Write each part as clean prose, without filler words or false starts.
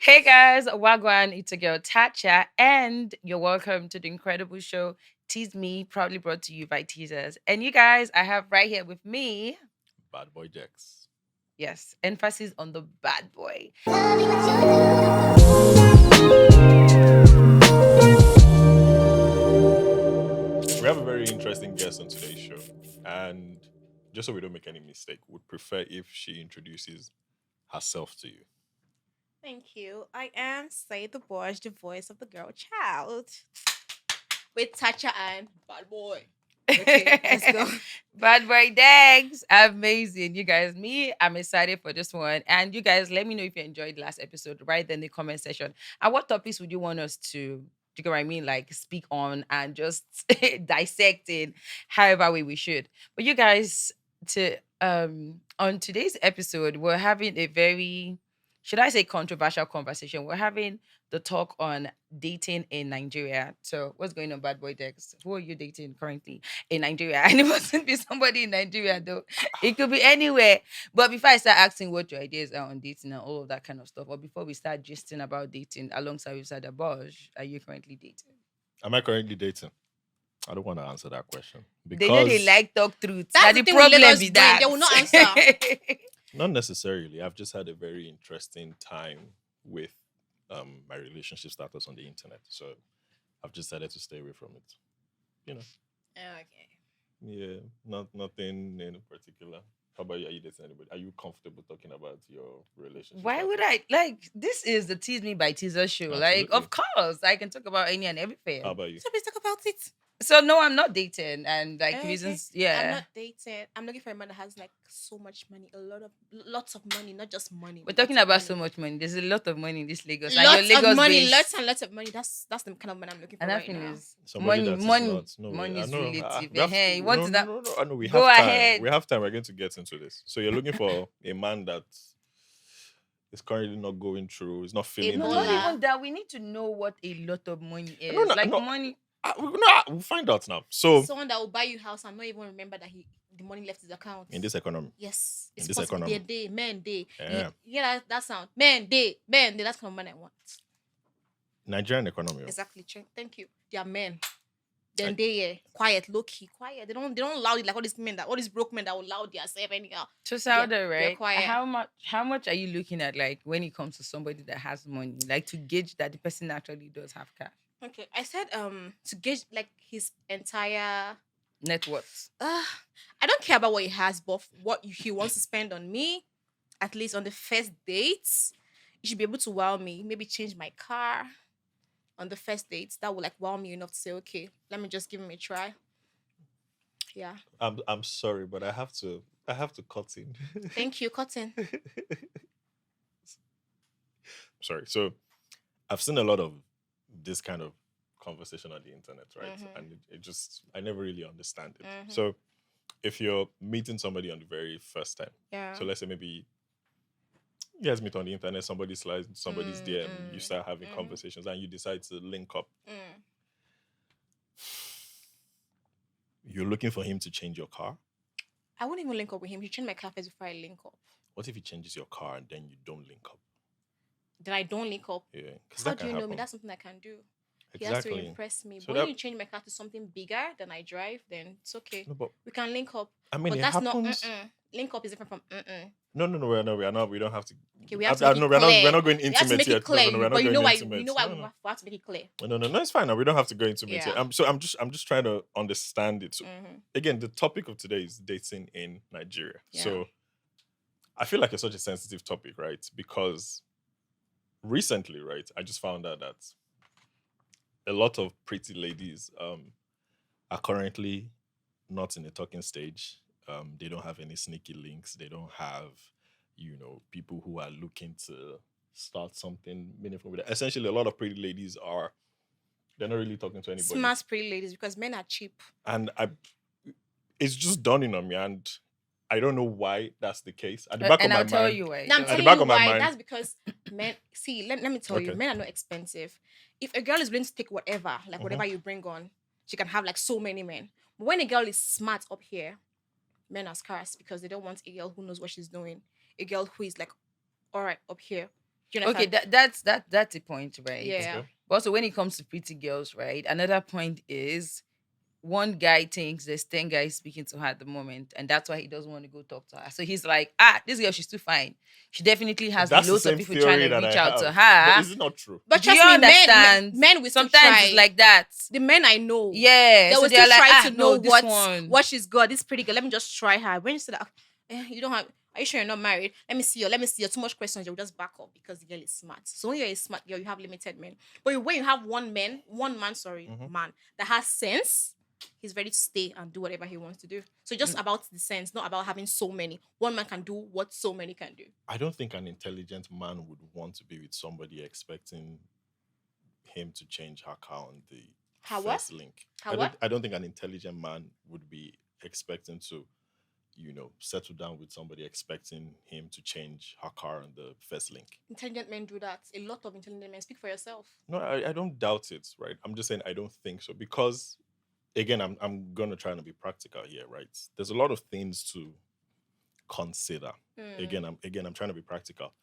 Hey guys, Wagwan, it's a girl Tacha, and you're welcome to the incredible show Tease Me, proudly brought to you by Teezers. And you guys, I have right here with me, Bad boy Dex. yes, emphasis on the bad boy. We have a very interesting guest on today's show. And just so we don't make any mistake, would prefer if she introduces herself to you. Thank you. I am Saida the Bosch, the voice of the girl child. With Tacha and bad boy. Okay, let's go. Bad boy Dex. Amazing. You guys, I'm excited for this one. And you guys, let me know if you enjoyed the last episode right in the comment section. And what topics would you want us to, do you get what I mean? Like speak on and just dissect in however way we should. But you guys, to on today's episode, we're having a very, should I say, controversial conversation. We're having the talk on dating in Nigeria. So what's going on, bad boy Dex? Who are you dating currently in Nigeria? And it mustn't be somebody in Nigeria though. It could be anywhere. But before I start asking what your ideas are on dating and all of that kind of stuff, or before we start gisting about dating alongside with Sada Bosch, are you currently dating? Am I currently dating? I don't want to answer that question They know they because like talk truth. That's That's the the thing with problem Lagos with brain. that. They will not answer. not necessarily. I've just had a very interesting time with my relationship status on the internet. So I've just decided to stay away from it. You know, Okay. yeah, nothing in particular. How about you? Are you dating anybody? Are you comfortable talking about your relationship Why would status? I like this is the Tease Me by Teaser show? Like, Absolutely. of course, I can talk about any and How everything. about you? So please talk about it. So no, I'm not dating, and like Okay. reasons, I'm yeah. not dating. I'm looking for a man that has like so much money, lots of money, not just money. We're but talking lots of about so money. much money. There's a lot of money in this Lagos, and your Lots of Lagos money, lots base. and lots of money. That's the kind of man I'm looking for And that right thing now. is Somebody money, that is money, not. No way. money I is know. relative. We have to, Hey, what no, is no, that? no, no. I know we Go have time. ahead. We have time. We're going to get into this. So you're looking for a man that is currently not going through. Is not feeling No, the. not Ebola. even that. We need to know what a lot of money No, is. no, Like no. money. We'll find out now. So Someone that will buy you house and not even remember that the money left his account. in this economy, Yes, in it's this possible. economy, Men, they. yeah, Yeah, that sound. Men, they. That's kind of man I want. Nigerian economy. Exactly. Thank you. They are men. Then I- they quiet, low key, quiet. They don't loud it like all these broke men that will loud themselves anyhow. To They're, Sauda, they're right? quiet. How much are you looking at like when it comes to somebody that has money? Like to gauge that the person actually does have cash. Okay. I said to gauge like his entire Net worth. I don't care about what he has, but he wants to spend on me, at least on the first dates, he should be able to wow me. Maybe change my car on the first dates. That would like wow me enough to say, okay, let me just give him a try. Yeah. I'm sorry, but I have to cut in. Thank you, Cotton. Sorry. So I've seen a lot of this kind of conversation on the internet, right? Mhm. And it just I never really understand it. Mhm. So if you're meeting somebody on the very first time, Yeah. so let's say maybe you guys meet on the internet, somebody slides somebody's DM, you mm, start having mhm. conversations, and you decide to link up. Mm. You're looking for him to change your car. I wouldn't even link up with him. He changed my car first before I link up. What if he changes your car and then you don't link up? Then I don't link up. Yeah, because How that do can you know me? happen. That's something I can do. He has to Exactly. impress me. So But that when you change my car to something bigger than I drive, then it's okay. no, but We can link up. I mean But it that's happens. not link up is different from mm-mm. No, we are not. We don't have to. Okay, we have to make No, it we're not. We're clear. not going We have to intimate make it yet. clear. No, we're not But you going know why? intimate. You know why No, we no. have to make it clear. No, it's fine. Now. We don't have to go into it yet. Yeah. I'm just trying to understand it. So, Mhm. again, the topic of today is dating in Nigeria. Yeah. So I feel like it's such a sensitive topic, right? Because recently, right, I just found out that a lot of pretty ladies are currently not in the talking stage. They don't have any sneaky links. They don't have, people who are looking to start something meaningful with it. Essentially, a lot of pretty ladies are they're not really talking to anybody. Smart pretty ladies because men are cheap. And it's just dawning on me, and I don't know why that's the case. At the Uh, back of and my I'll tell mind, you why. Now I'm Don't at the telling back you of my why. mind, That's because men. See, let me tell you, okay, men are not expensive. If a girl is willing to take whatever, like Mhm. whatever you bring on, she can have like so many men. But when a girl is smart up here, men are scarce because they don't want a girl who knows what she's doing. A girl who is like, all right, up here. Do you Okay, understand? that's a point, right? Yeah. Okay. But also when it comes to pretty girls, right? Another point is one guy thinks there's 10 guys speaking to her at the moment, and that's why he doesn't want to go talk to her. So he's like, this girl, she's too fine. She definitely has That's the loads of same people trying theory to that I reach out to have. But her. is it not true? But Do you trust me, understand? men will still Sometimes it's try. like that. The men I know, Yeah. they So will still they're like, try to know no, this one. what she's got. This pretty girl. Let me just try her. When you say that, you don't have. Are you sure you're not married? Let me see you. Let me see you. Too much questions. You'll just back up because the girl is smart. So when you're a smart girl, you have limited men. But when you have one man, Mhm. man that has sense, he's ready to stay and do whatever he wants to do. So just about the sense, not about having so many. One man can do what so many can do. I don't think an intelligent man would want to be with somebody expecting him to change her car on the How what? first link. How what? I don't think an intelligent man would be expecting to, settle down with somebody expecting him to change her car on the first link. Intelligent men do that. A lot of intelligent men. Speak for yourself. No, I don't doubt it, right? I'm just saying I don't think so because again, I'm gonna try and be practical here, right? There's a lot of things to consider. Again, I'm trying to be practical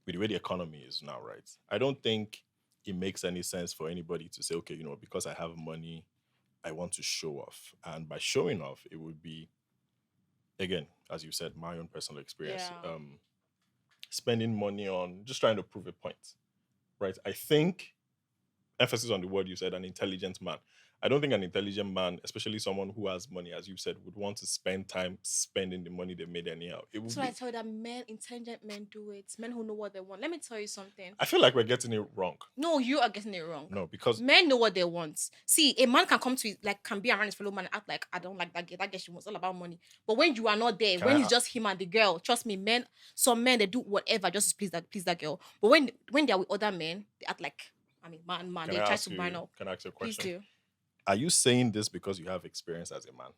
with the way the economy is now, right? I don't think it makes any sense for anybody to say, okay, because I have money, I want to show off. And by showing off, it would be, again, as you said, my own personal experience, Yeah. spending money on just trying to prove a point, right? I think, emphasis on the word you said, an intelligent man. I don't think an intelligent man, especially someone who has money, as you said, would want to spend time spending the money they made anyhow. It would So be, I tell you that men, intelligent men do it. Men who know what they want. Let me tell you something. I feel like we're getting it wrong. No, you are getting it wrong. No, because Men know what they want. See, a man can come to can be around his fellow man and act like I don't like that girl. That girl, she wants all about money. But when you are not there, Can when I it's just him and the girl, trust me, some men they do whatever just to please that girl. But when they're with other men, they act like man, can they I try ask to you, man up. can I ask you a Please question? do. Are you saying this because you have experience as a man?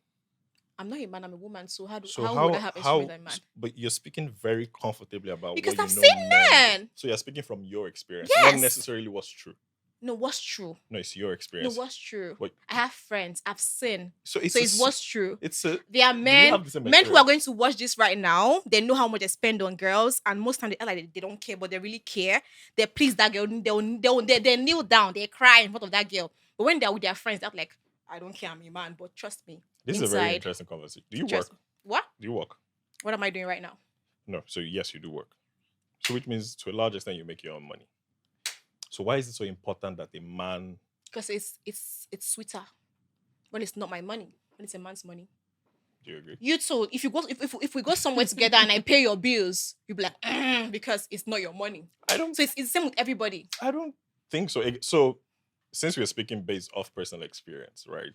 I'm not a man, I'm a woman. So So how would I have experience as a man? but you're speaking very comfortably about Because what I've you know seen men. men. So you're speaking from your experience, Yes. not necessarily what's true. No, what's true? No, it's your No, experience. what's true? What? I have friends. I've seen. So So it's what's true. It's a. There are Do you men, have the same men who are experience? going to watch this right now. They know how much they spend on girls, and most time they act like they don't care, but they really care. They please that girl. They kneel down. They cry in front of that girl. But when they're with their friends, they're like, I don't care, I'm a man. But trust me, This is a very inside, interesting conversation. Do you trust work? me. What? Do you work? What am I doing right now? No. So yes, you do work. So which means to a large extent you make your own money. So why is it so important that a man? Because it's sweeter when it's not my money, when it's a man's money. Do you agree? You too. If we go somewhere together and I pay your bills, you'll be like, because it's not your money. I don't. So it's the same with everybody. I don't think so. So, since we're speaking based off personal experience, right?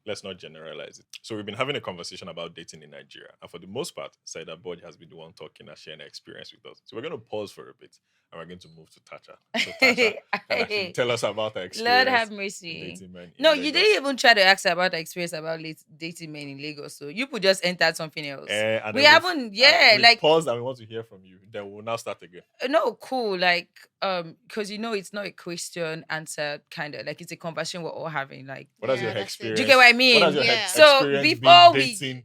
Let's not generalize it. So, we've been having a conversation about dating in Nigeria. And for the most part, Saida Boyd has been the one talking and sharing her experience with us. So, we're going to pause for a bit and we're going to move to Tacha. So, Tacha can actually tell us about her experience. Lord have in mercy. dating men in No, you Lagos. didn't even try to ask her about the experience about dating men in Lagos. So you could just entered something else. And We then haven't, we've like, paused and we want to hear from you. Then we'll now start again. no, cool. Like, because it's not a question answer kind of like it's a conversation we're all having. Like, What has Yeah, your that's it. experience? do you get what I mean? What has your Yeah. So, experience before been we- dating?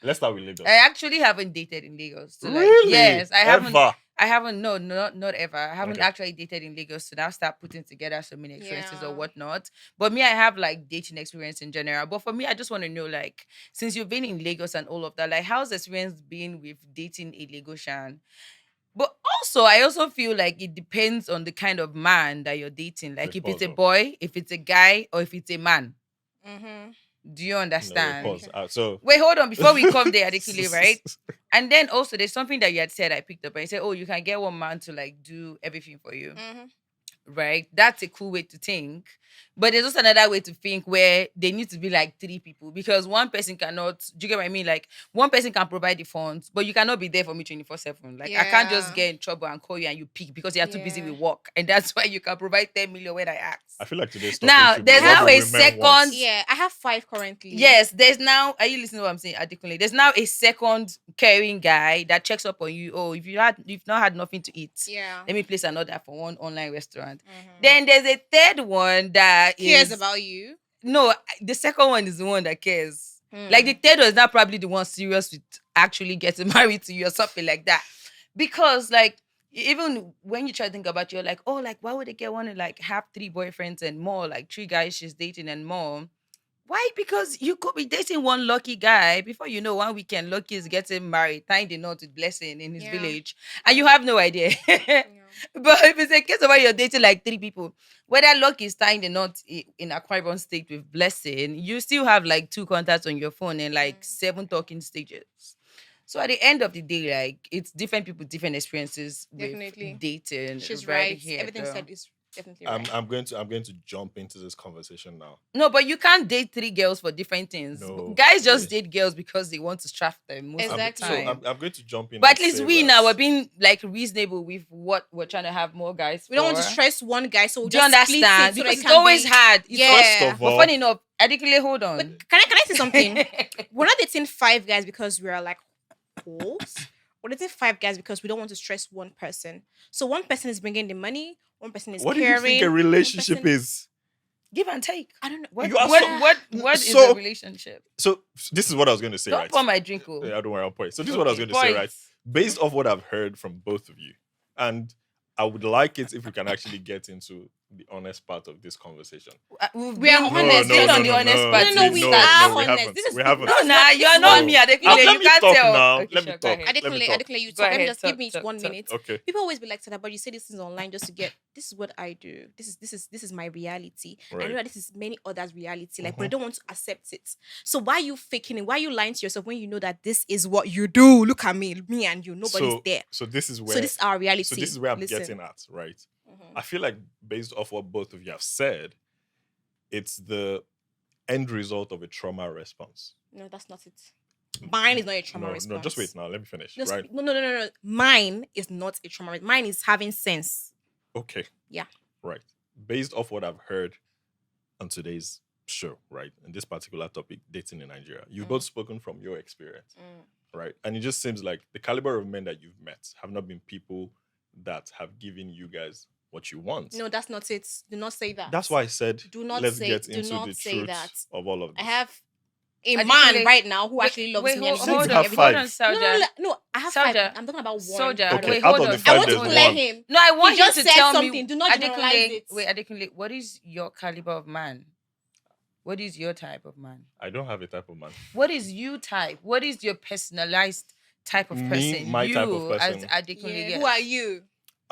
Let's start with Lagos. I actually haven't dated in Lagos. So, like, Really? yes, I haven't. Ever? I haven't. No, not ever. I haven't Okay. actually dated in Lagos. So now start putting together so many experiences Yeah. or whatnot. But me, I have like dating experience in general. But for me, I just want to know, like, since you've been in Lagos and all of that, like, how's the experience been with dating a Lagosian? But also, I also feel like it depends on the kind of man that you're dating. Like, Wait, if it's a pause, boy, if it's a guy, or if it's a man. Mm-hmm. Do you No, understand? wait, pause. So Wait, hold on. Before we come there, Adekunle, right? And then also, there's something that you had said I picked up. And you said, oh, you can get one man to like do everything for you. Mm-hmm. Right? That's a cool way to think. But there's also another way to think where they need to be like three people because one person cannot, do you get what I mean? Like one person can provide the funds, but you cannot be there for me 24/7. Like I can't just Yeah. get in trouble and call you and you pick because you are too busy Yeah. with work. And that's why you can provide 10 million when I ask. I feel like today's Now, topic should be there's what now do a women second- want? Yeah, I have 5 currently. Yes, there's now. Are you listening to what I'm saying, Adekunle? There's now a second caring guy that checks up on you. Oh, you've not had nothing to eat. Yeah. Let me place an order for one online restaurant. Mhm. Then there's a third one that cares is- about you. No, the second one is the one that cares. Hmm. Like the third one is not probably the one serious with actually getting married to you or something like that. Because like even when you try to think about, you're like, oh, like why would a girl want to like have three boyfriends and more, like three guys she's dating and more? Why? Because you could be dating one lucky guy before you know one weekend Lucky is getting married, tying the knot with Blessing in his Yeah. village, and you have no idea. Yeah. But if it's a case of where you're dating like three people, whether Lucky is tying the knot in Aquarium state with Blessing, you still have like two contacts on your phone and like Mm. seven talking stages. So at the end of the day, like it's different people, different experiences with Definitely. dating She's right right. here, Everything though. said is definitely right. I'm going to jump into this conversation now. No, but you can't date three girls for different things. No Guys just way. date girls because they want to strap them most Exactly. of the time. I'm going to jump in. But and at least say we that- now are being like reasonable with what we're trying to have more guys. We don't want to for. stress one guy, so we'll Do you just split understand? it so Because they it's can always be... hard. It's Yeah. First of But all, funny enough, Adekunle, hold on. But can I say something? We're not dating five guys because we are like holes. We're dating five guys because we don't want to stress one person. So one person is bringing the money, one person is what do caring. you think a one relationship person- is? Give and take. I don't know. What You are what so- what is so- a relationship? So this is what I was going to say, Don't right? pour my drink. Oh. Yeah, don't worry, I'll point. So this is what I was Okay, going to say, point. right? Based off what I've heard from both of you, and I would like it if we can actually get into the honest part of this conversation. We are honest. Been No, on the honest part. no, we no, are no, we honest. haven't. This is- We haven't. No, nah, This you're is not what- me, Adekunle. Let You me can't talk tell. now. Okay, Let me sure, go talk. ahead. Let me Adekunle, talk. Adekunle, you Go talk. Let me ahead, just give talk, me talk, 1 minute. Okay. People always be like, Sada, but you say this is online just to get. This is what I do. This is my reality. I Right. know that this is many others' reality. Like, but I Mhm. don't want to accept it. So why are you faking it? Why are you lying to yourself when you know that this is what you do? Look at me and you. Nobody's there. So this is where So this is our reality. so this is where I'm Listen. getting at, right? Mhm. I feel like based off what both of you have said, it's the end result of a trauma response. No, that's not it. Mine is not a trauma No, response. no, just wait now. Let me finish. Just- right? No. Mine is not a trauma. Mine is having sense. Okay. Yeah. Right. Based off what I've heard on today's show, right, and this particular topic, dating in Nigeria, you've both spoken from your experience, right? And it just seems like the caliber of men that you've met have not been people that have given you guys what you want. No, that's not it. Do not say that. That's why I said Do not let's say- get do into not the say truth that. of all of I this. have a I man think right now who actually loves me. and hold- is hold doing on, everything. five. Hold on, Soldier. No, I have Soldier. five. I'm talking about one. Soldier. Okay, Wait, out hold of on. the five, I want to there's clear one. him. No, I want He just you to said tell something. me. Do not generalize it. Wait, Adekunle, what is your caliber of man? What is your type of man? I don't have a type of man. What is you type? What is your personalized type of Me, person? my you type of person. as Adekunle. Yeah. Yes. Who are you?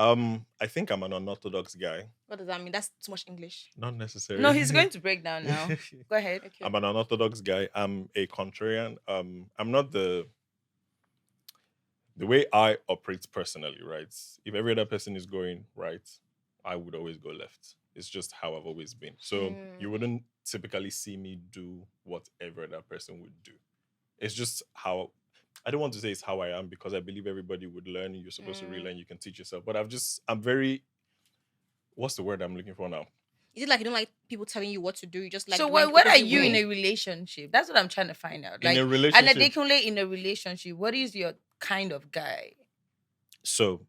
I think I'm an unorthodox guy. What does that mean? That's too much English. Not necessarily. No, he's going to break down now. Go ahead. Okay. I'm an unorthodox guy. I'm a contrarian. I'm not the way I operate personally, right? If every other person is going right, I would always go left. It's just how I've always been. So you wouldn't typically see me do what every other person would do. It's just how I don't want to say it's how I am because I believe everybody would learn. You're supposed to relearn. You can teach yourself. But I'm very. What's the word I'm looking for now? Is it like you don't like people telling you what to do? You just like. So doing what are opposite you in way? a relationship? That's what I'm trying to find out. In a And relationship. Adekunle in a relationship, what is your kind of guy? So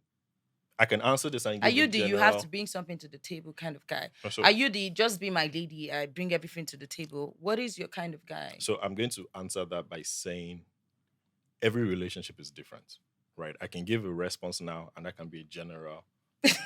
I can answer this and Are give you a the you have general- to bring something to the table kind of guy? So, Are you the just be my lady, I bring everything to the table? What is your kind of guy? so I'm going to answer that by saying every relationship is different, right? I can give a response now, and that can be a general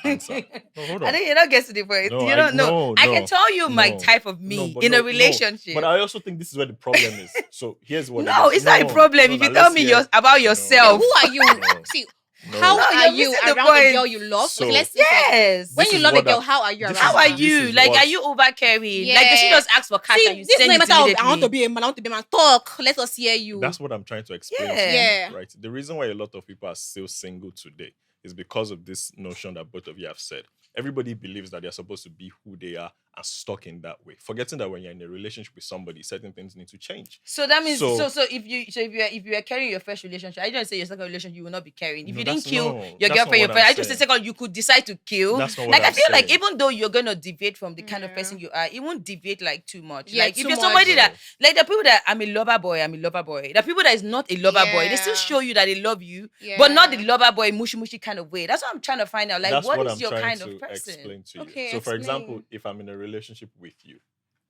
answer. No, hold I on. think you don't get to the point. No, You don't know. no, I can no, tell you my no, type of no, me but in no, a no. relationship. But I also think this is where the problem is. So here's what. No, it is. it's not a problem. no, If now you tell let's me hear- about Yeah, yourself. who are you? No. See, No. how No, are you're you missing the around a point. girl you love? So- Okay, let's listen. Yes. When This you is love a what girl, I- how are you this around How is- are her? this you? is Like, what- are you over caring? Like, does she Yeah. just ask for cash See, and you this is send not a it matter of I immediately? want to be a man, I want to be a man. Talk. Let us hear you. That's what I'm trying to explain. Yeah. To you, Yeah. Right. The reason why a lot of people are still single today is because of this notion that both of you have said. Everybody believes that they're supposed to be who they are and stuck in that way, forgetting that when you're in a relationship with somebody, certain things need to change. So that means So- if you are carrying your first relationship, I don't say your second relationship you will not be carrying. If No, you didn't that's- kill no, your that's not girlfriend, your what friend, I'm I just say saying. second you could decide to kill. That's not what Like I I'm feel like saying. even though you're gonna deviate from the kind of Yeah. person you are, it won't deviate like too much. Yeah, Like if too you're much. somebody that No. like the people that I'm a lover boy, I'm a lover boy. The people that is not a lover boy, they still Yeah. show you that they love you, but not the Yeah. lover boy mushy mushy kind of way. That's what I'm trying to find out. Like That's what what is I'm your trying kind to of person? explain to you. Okay, So, for example, explain. if I'm in a relationship with you,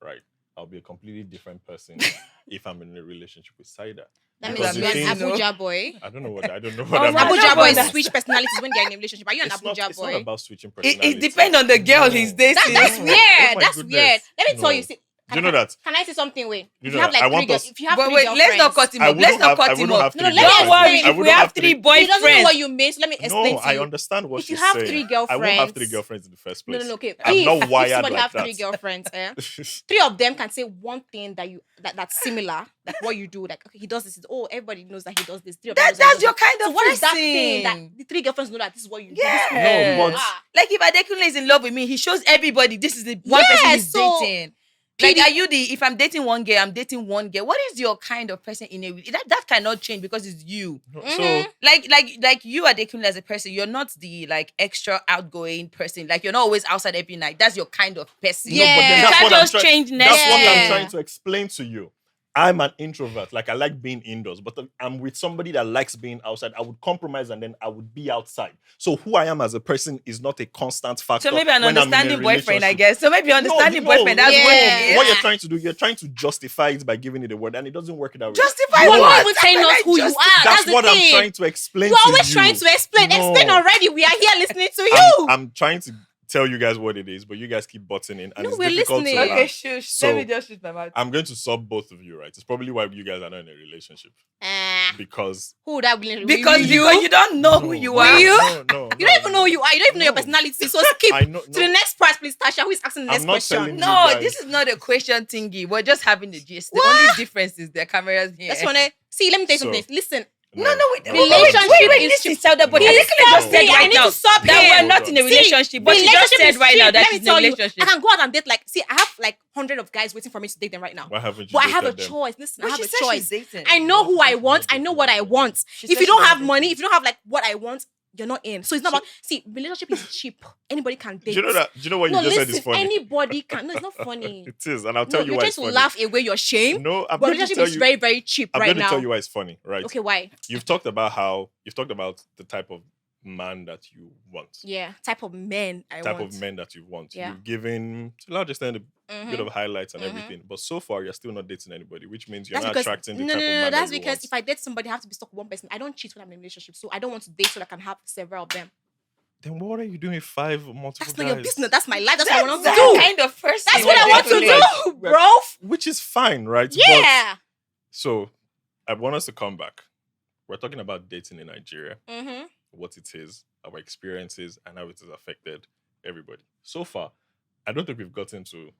right, I'll be a completely different person if I'm in a relationship with Saida. That Because means you're the an thing- Abuja boy. I don't know what that Oh, means. my Abuja don't boys understand. switch personalities when they're in a relationship. Are you an It's Abuja not, it's boy? not about switching It personalities. depends on the girl he's No. dating. That's No. weird. Oh my That's goodness. weird. Let me tell No. you. See, Do you know that? Can I say something? Wait. You If know you have that? like I three want girls, us- if you have But three wait, girlfriends, let's not cut him I up. Let's wouldn't not have- I cut him wouldn't up. have No, no, three let me Don't explain. worry, girlfriends. I if we wouldn't have three- three He doesn't know boyfriends. what you mean, so let me explain No, to I you. understand what If you she's have saying. three I won't have girlfriends- three girlfriends in the first No, place. no, no. Okay. I'm not wired if somebody like have that. three girlfriends, three of them can say one thing that's similar, like what you do. Like, okay, he does this. Oh, everybody knows that he does this. Three of them knows that he That's does your this. kind of So what is that thing that person. the three girlfriends know that this is what you do? This is who Yeah. you No, but- are? Like if Adekunle is in love with me, he shows everybody this is the one person Yeah, he's so- dating. Like, PD are you the? If I'm dating one girl, I'm dating one girl. What is your kind of person in a that cannot change because it's you. So Mhm. Like you are Adekunle as a person. You're not the like extra outgoing person. Like you're not always outside every night. That's your kind of person. Yeah. No, but then You that's can't what I'm just trying. change That's what I'm Yeah. trying to explain to you. I'm an introvert. Like I like being indoors, but I'm with somebody that likes being outside. I would compromise and then I would be outside. So who I am as a person is not a constant factor. So maybe an when I'm in a understanding boyfriend, I relationship. guess. So maybe understanding boyfriend. That's Yeah. what no, it is. what you're trying to do, you're trying to justify it by giving it a word, and it doesn't work that way. Justify You are what? not even telling How us can I who you are. justify- That's the what I'm thing. trying to explain You're to always you. trying to explain. No. Explain already. We are here listening to you. I'm trying to tell you guys what it is, but you guys keep butting in, and No, it's we're difficult listening. to. Okay, shush. So- Let me just shoot my mouth. I'm going to sub both of you, right? It's probably why you guys are not in a relationship because Who would that be? Because you don't know who you No, are. you? No, You don't even know who you are. You don't even know your No. personality. So skip I know. to the next part, please, Tasha. Who is asking the I'm next not question? telling you. No, guys. this is not a question thingy. We're just having the gist. The What? only difference is the cameras here. That's when I see. Let me tell you So- something. Listen, No, wait. Relationship Wait, is listen, Saida, but No. Adekunle just No. said I right need now to stop that him. we're not in a See, relationship. But she just relationship said is right now cheap. that Let she's me in a tell you, relationship. I can go out and date. Like, see, I have like 100 of guys waiting for me to date them right now. Why haven't you? But I have a dated them? choice. Listen, But I have she a said choice. she's dating. I know who I want. I know what I want. She If said you don't she's have not money, dating. if you don't have like what I want, you're not in. So it's not So- about. See, relationship is cheap. Anybody can Do date. you know that? Do you know what No, you just listen. said is funny? Anybody can. No, it's not funny. It is, and I'll No, tell you you're why trying it's to funny. laugh away your shame. No, I'm But going to relationship tell is you. very, very cheap I'm right going to now. tell you why it's funny, right? Okay, why? You've talked about the type of man that you want. Yeah, type of men I Type want. of men that you want. Yeah. You've given to a large extent a bit Mhm. of highlights and Mhm. everything, but so far you're still not dating anybody, which means you're That's not because attracting the no, type no, of no, man that's that you because want. if I date somebody, I have to be stuck with one person. I don't cheat when I'm in a relationship, so I don't want to date so that I can have several of them. Then what are you doing with five or multiple That's not guys? your business. That's my life. That's what I want to That's do. the kind of person. That's what I want to Adekunle. do, bro. Which is fine, right? But- Yeah. so I want us to come back. We're talking about dating in Nigeria, Mm-hmm. what it is, our experiences, and how it has affected everybody. So far, I don't think we've gotten to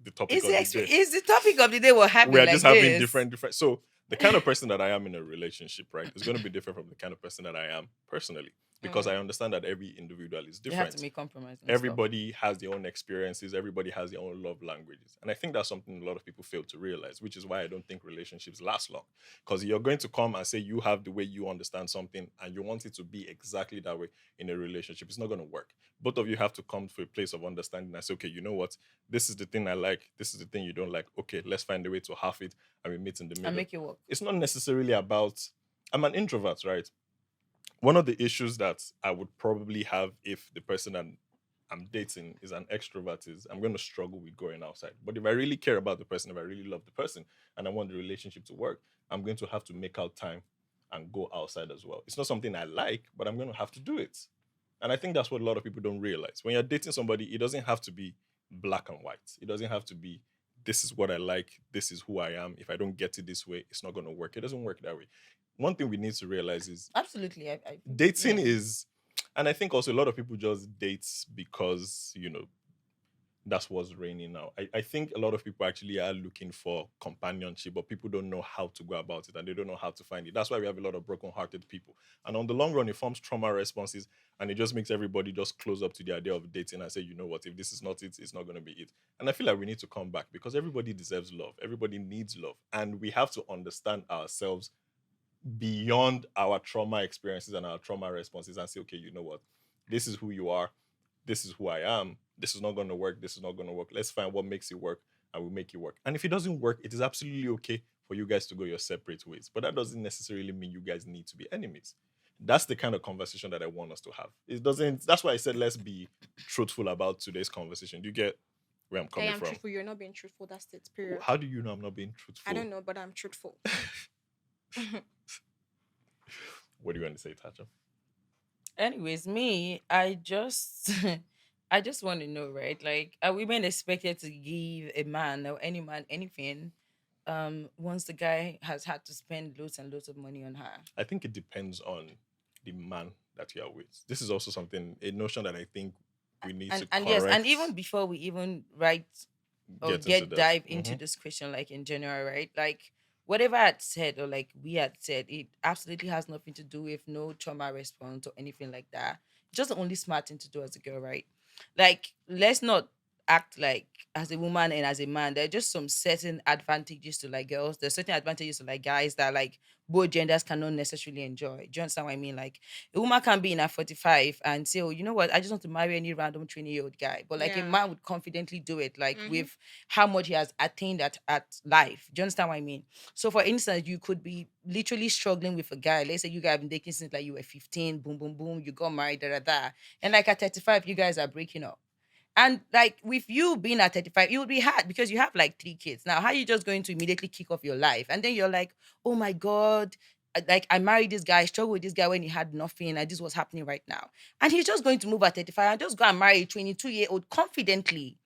the topic Is of the, the day. is the topic of the day we're having We are like just having this? different. So the kind of person that I am in a relationship, right, is going to be different from the kind of person that I am personally, because I understand that every individual is You have different. to make compromise. and Everybody has their own experiences. Everybody has their own love languages. And I think that's something a lot of people fail to realize, which is why I don't think relationships last long. Because you're going to come and say you have the way you understand something and you want it to be exactly that way in a relationship. It's not going to work. Both of you have to come to a place of understanding and say, okay, you know what? This is the thing I like. This is the thing you don't like. Okay, let's find a way to half it and we meet in the stuff. middle. And make it work. It's not necessarily about, I'm an introvert, right? One of the issues that I would probably have if the person I'm dating is an extrovert is I'm going to struggle with going outside. But if I really care about the person, if I really love the person and I want the relationship to work, I'm going to have to make out time and go outside as well. It's not something I like, but I'm going to have to do it. And I think that's what a lot of people don't realize. When you're dating somebody, it doesn't have to be black and white. It doesn't have to be, this is what I like, this is who I am. If I don't get it this way, it's not going to work. It doesn't work that way. One thing we need to realize is Absolutely. I dating yeah. is, and I think also a lot of people just date because, that's what's raining now. I think a lot of people actually are looking for companionship, but people don't know how to go about it and they don't know how to find it. That's why we have a lot of broken-hearted people. And on the long run, it forms trauma responses and it just makes everybody just close up to the idea of dating and say, you know what, if this is not it, it's not going to be it. And I feel like we need to come back because everybody deserves love. Everybody needs love. And we have to understand ourselves beyond our trauma experiences and our trauma responses and say, okay, you know what, this is who you are. This is who I am. This is not going to work. This is not going to work. Let's find what makes it work and we'll make it work. And if it doesn't work, it is absolutely okay for you guys to go your separate ways. But that doesn't necessarily mean you guys need to be enemies. That's the kind of conversation that I want us to have. It doesn't, that's why I said, let's be truthful about today's conversation. Do you get where I'm I coming am from? truthful. You're not being truthful. That's it. Period. How do you know I'm not being truthful? I don't know, but I'm truthful. What do you want to say, Tacha? Anyways, me, I just I just want to know, right? Like, are women expected to give a man or any man anything once the guy has had to spend loads and loads of money on her? I think it depends on the man that you are with. This is also something, a notion that I think we need to And yes, and correct, even before we even write or get into get that. dive into this question, like in general, right? Like whatever I had said or like we had said, it absolutely has nothing to do with no trauma response or anything like that. It's just the only smart thing to do as a girl, right? Like let's not act like as a woman and as a man, there are just some certain advantages to like girls. There's certain advantages to like guys that like both genders cannot necessarily enjoy. Do you understand what I mean? Like a woman can be in her 45 and say, oh, you know what? I just want to marry any random 20-year-old guy. But like a Yeah. man would confidently do it, like Mm-hmm. with how much he has attained at life. Do you understand what I mean? So for instance, you could be literally struggling with a guy. Let's say you guys have been dating since like you were 15, boom, boom, boom, you got married, da da da. And like at 35, you guys are breaking up. And like with you being at 35, it would be hard because you have like three kids. Now, how are you just going to immediately kick off your life? And then you're like, oh my God, like I married this guy, I struggled with this guy when he had nothing, and this was happening right now. And he's just going to move at 35 and just go and marry a 22-year-old confidently,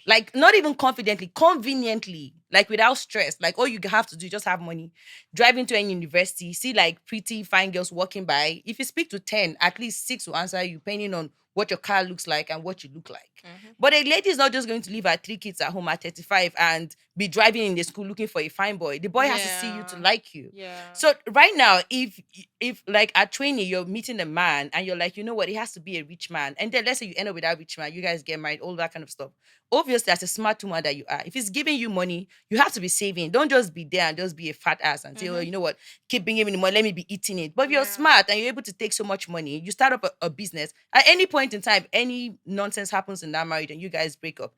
like not even confidently, conveniently, like without stress. Like all you have to do is just have money, drive into any university, see like pretty fine girls walking by. If you speak to 10, at least six will answer you, depending on what your car looks like and what you look like. Mm-hmm. But a lady is not just going to leave her three kids at home at 35 and be driving in the school looking for a fine boy. The boy has to see you to Yeah. like you. Yeah. So right now, if like at 20 you're meeting a man and you're like, you know what, it has to be a rich man, and then let's say you end up with that rich man, you guys get married, all that kind of stuff. Obviously, as a smart woman that you are, if it's giving you money, you have to be saving. Don't just be there and just be a fat ass and say, oh, Mm-hmm. you know what, keep bringing me the money, let me be eating it. But if you're Yeah. smart and you're able to take so much money, you start up a business. At any point in time, any nonsense happens in that marriage and you guys break up,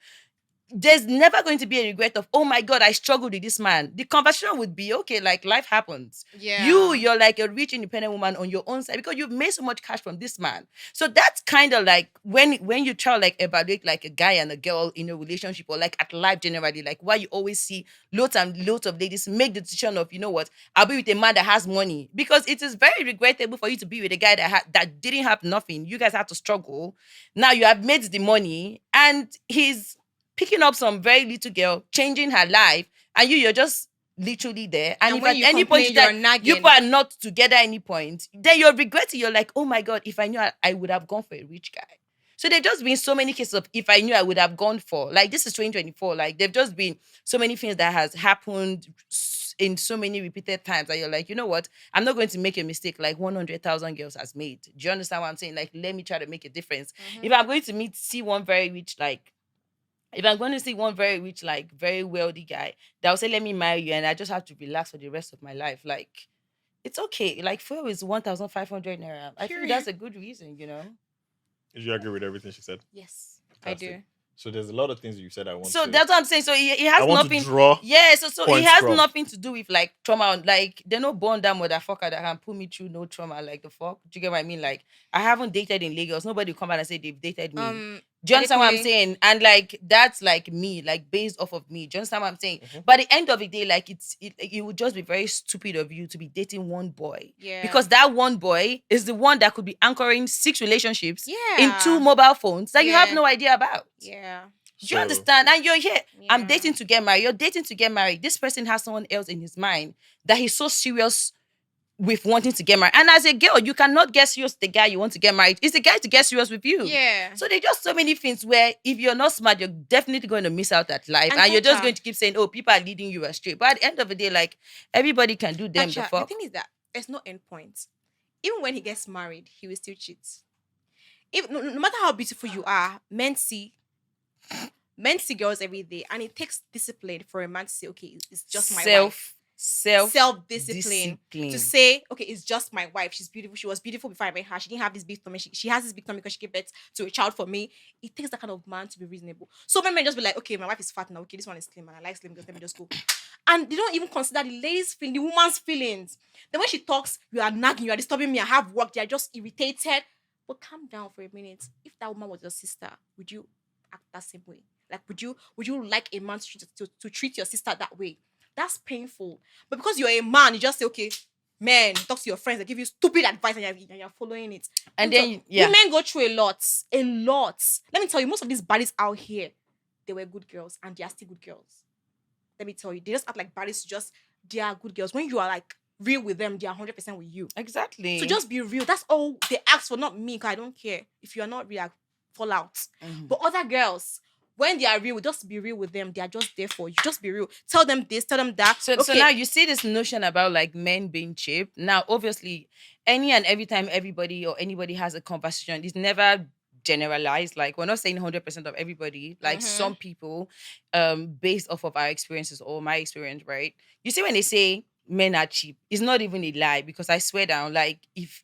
there's never going to be a regret of, oh my God, I struggled with this man. The conversation would be, okay, like life happens. Yeah. You're like a rich independent woman on your own side because you've made so much cash from this man. So that's kind of like when you try to like evaluate like a guy and a girl in a relationship or like at life generally, like why you always see loads and loads of ladies make the decision of, you know what, I'll be with a man that has money, because it is very regrettable for you to be with a guy that didn't have nothing. You guys had to struggle. Now you have made the money and he's picking up some very little girl, changing her life, and you're just literally there. And And if when at you any point complain, in you're time you nagging. are not together at any point, then you're regretting. You're like, oh my God, if I knew I would have gone for a rich guy. So there've just been so many cases of if I knew I would have gone for, like this is 2024. Like there've just been so many things that has happened in so many repeated times that you're like, you know what? I'm not going to make a mistake like 100,000 girls has made. Do you understand what I'm saying? Like, let me try to make a difference. Mm-hmm. If I'm going to see one very rich, like if I'm going to see one very rich, like very wealthy guy that will say, let me marry you and I just have to relax for the rest of my life, like it's okay. Like fuel is 1,500 naira. I feel Period. that's a good reason, you know. Did you agree with everything she said? Yes, I Fantastic. do. So there's a lot of things you said So that's what I'm saying. So it I has want to nothing. draw Yeah, so it points has from. nothing to do with like trauma. Like they're not born that motherfucker that can put me through no trauma. Like the fuck, do you get what I mean? Like I haven't dated in Lagos. Nobody will come out and say they've dated me. Do you understand what I'm Adekunle, saying? And like that's like me, like based off of me. Do you understand what I'm saying? Mhm. But at the end of the day, like it would just be very stupid of you to be dating one boy, yeah. because that one boy is the one that could be anchoring six relationships in two Yeah. mobile phones that you have Yeah. no idea about. Yeah. Do you So understand? And you're here. I'm Yeah. dating to get married. You're dating to get married. This person has someone else in his mind that he's so serious with wanting to get married. And as a girl, you cannot get serious with the guy you want to get married. It's the guy to get serious with you. Yeah. So there's just so many things where if you're not smart, you're definitely going to miss out at life. And And you're just Tacha, going to keep saying, oh, people are leading you astray. But at the end of the day, like everybody can do them the Tacha, the fuck. thing is that there's no end point. Even when he gets married, he will still cheat. Even no matter how beautiful you are, men see girls every day, and it takes discipline for a man to say, okay, it's just my wife. Self-discipline to say, okay, it's just my wife. She's beautiful. She was beautiful before I met her. She didn't have this big tummy. She has this big tummy because she gave birth to a child for me. It takes that kind of man to be reasonable. So many men just be like, okay, my wife is fat now. Okay, this one is slim and I like slim girls. Let me just go. And they don't even consider the lady's feeling, the woman's feelings. Then when she talks, you are nagging, you are disturbing me. I have work. They are just irritated. But calm down for a minute. If that woman was your sister, would you act that same way? Like, would you like a man to treat your sister that way? That's painful. But because you're a man, you just say, okay, men, talk to your friends, they give you stupid advice and you're following it. And So, then yeah, women go through a lot. A lot. Let me tell you, most of these baddies out here, they were good girls and they are still good girls. Let me tell you, they just act like baddies, they are good girls. When you are like real with them, they are 100% with you. exactly. So just be real. That's all they ask for, not me, because I don't care. If you are not real, fall out. Mhm. But other girls, when they are real, just be real with them. They are just there for you. Just be real. Tell them this, tell them that. So now you see this notion about like men being cheap. Now, obviously, any and every time everybody or anybody has a conversation, it's never generalized. Like we're not saying 100% of everybody. Like some people, based off of our experiences or my experience, right? You see, when they say men are cheap, it's not even a lie because I swear down, like if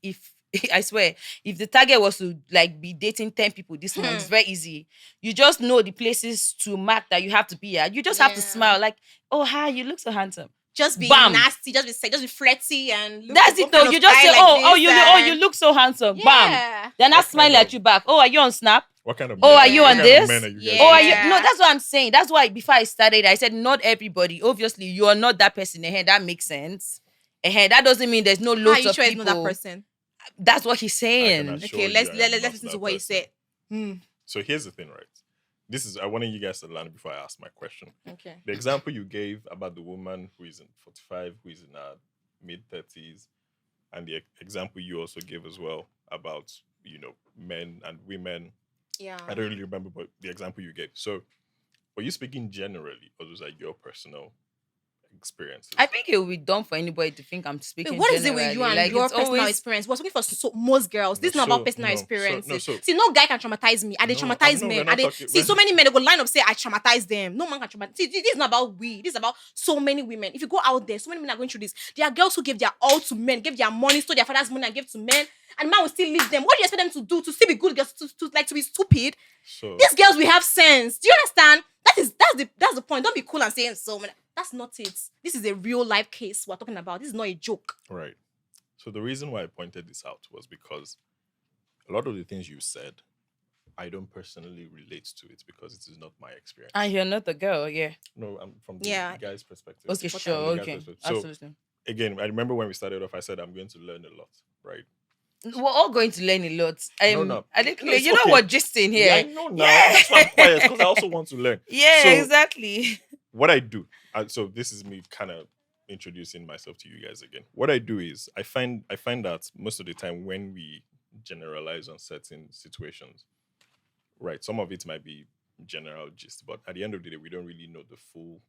I swear, if the target was to like be dating 10 people this month, it's very easy. You just know the places to mark that you have to be at. You just have to smile like, oh hi, you look so handsome. Just be Bam. nasty, just be flirty and look. That's it though. You just say, you look so handsome. Yeah. Bam. They're not smiling at you back. Oh, are you on Snap? What kind of Oh, men- are you what on kind of this? men are you guys Oh, are dating? you? No, that's what I'm saying. That's why before I started, I said not everybody. Obviously, you are not that person. That makes sense. That doesn't mean there's no How loads you of sure people. it's not that person? That's what he's I can saying. assure Okay, you let's I am let's not listen that to what he person. said. So here's the thing, right? This is I wanted you guys to learn before I ask my question. Okay. The example you gave about the woman who is in 45, who is in her mid-30s, and the example you also gave as well about, men and women. Yeah. I don't really remember, but the example you gave. So were you speaking generally, or was that your personal experiences? I think it would be dumb for anybody to think I'm speaking. Wait, what is it with you generally. and Like, your it's personal always- experience? We're talking for most girls. This is not about personal experiences. See, no guy can traumatize me. They traumatize men. See, so many men they go line up say I traumatize them. No man can traumatize. See, this is not about we. This is about so many women. If you go out there, so many men are going through this. There are girls who give their all to men, give their money, stole their father's money and give to men, and man will still leave them. What do you expect them to do? To still be good girls? To be stupid? So These girls will have sense. Do you understand? That's the point. Don't be cool and saying so many. That's not it. This is a real life case we're talking about. This is not a joke. right. So the reason why I pointed this out was because a lot of the things you said, I don't personally relate to it because it is not my experience. And you're not the girl, yeah. No, I'm from the Yeah. guy's perspective. Okay, From sure, the guy's okay. perspective. So Absolutely. again, I remember when we started off, I said I'm going to learn a lot, right? We're all going to learn a lot. No. Adekunle, No, it's you know okay. what gisting here. Yeah, I know now. That's why I'm quiet because I also want to learn. Yeah, So, exactly. what I do, so this is me kind of introducing myself to you guys again. What I do is I find that most of the time when we generalize on certain situations, right? Some of it might be general gist, but at the end of the day, we don't really know the full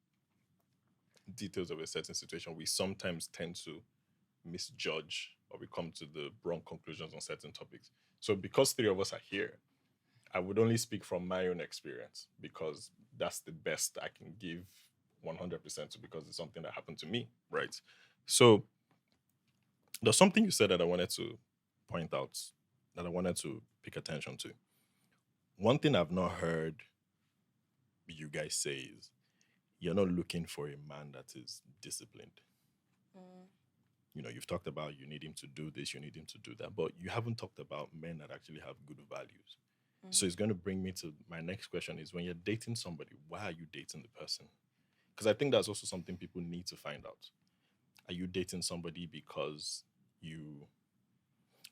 details of a certain situation. We sometimes tend to misjudge or we come to the wrong conclusions on certain topics. So because three of us are here, I would only speak from my own experience because that's the best I can give 100% to because it's something that happened to me, right? So there's something you said that I wanted to point out, that I wanted to pick attention to. One thing I've not heard you guys say is you're not looking for a man that is disciplined. You've talked about you need him to do this, you need him to do that, but you haven't talked about men that actually have good values. So it's going to bring me to my next question is when you're dating somebody, why are you dating the person? Because I think that's also something people need to find out. Are you dating somebody because you...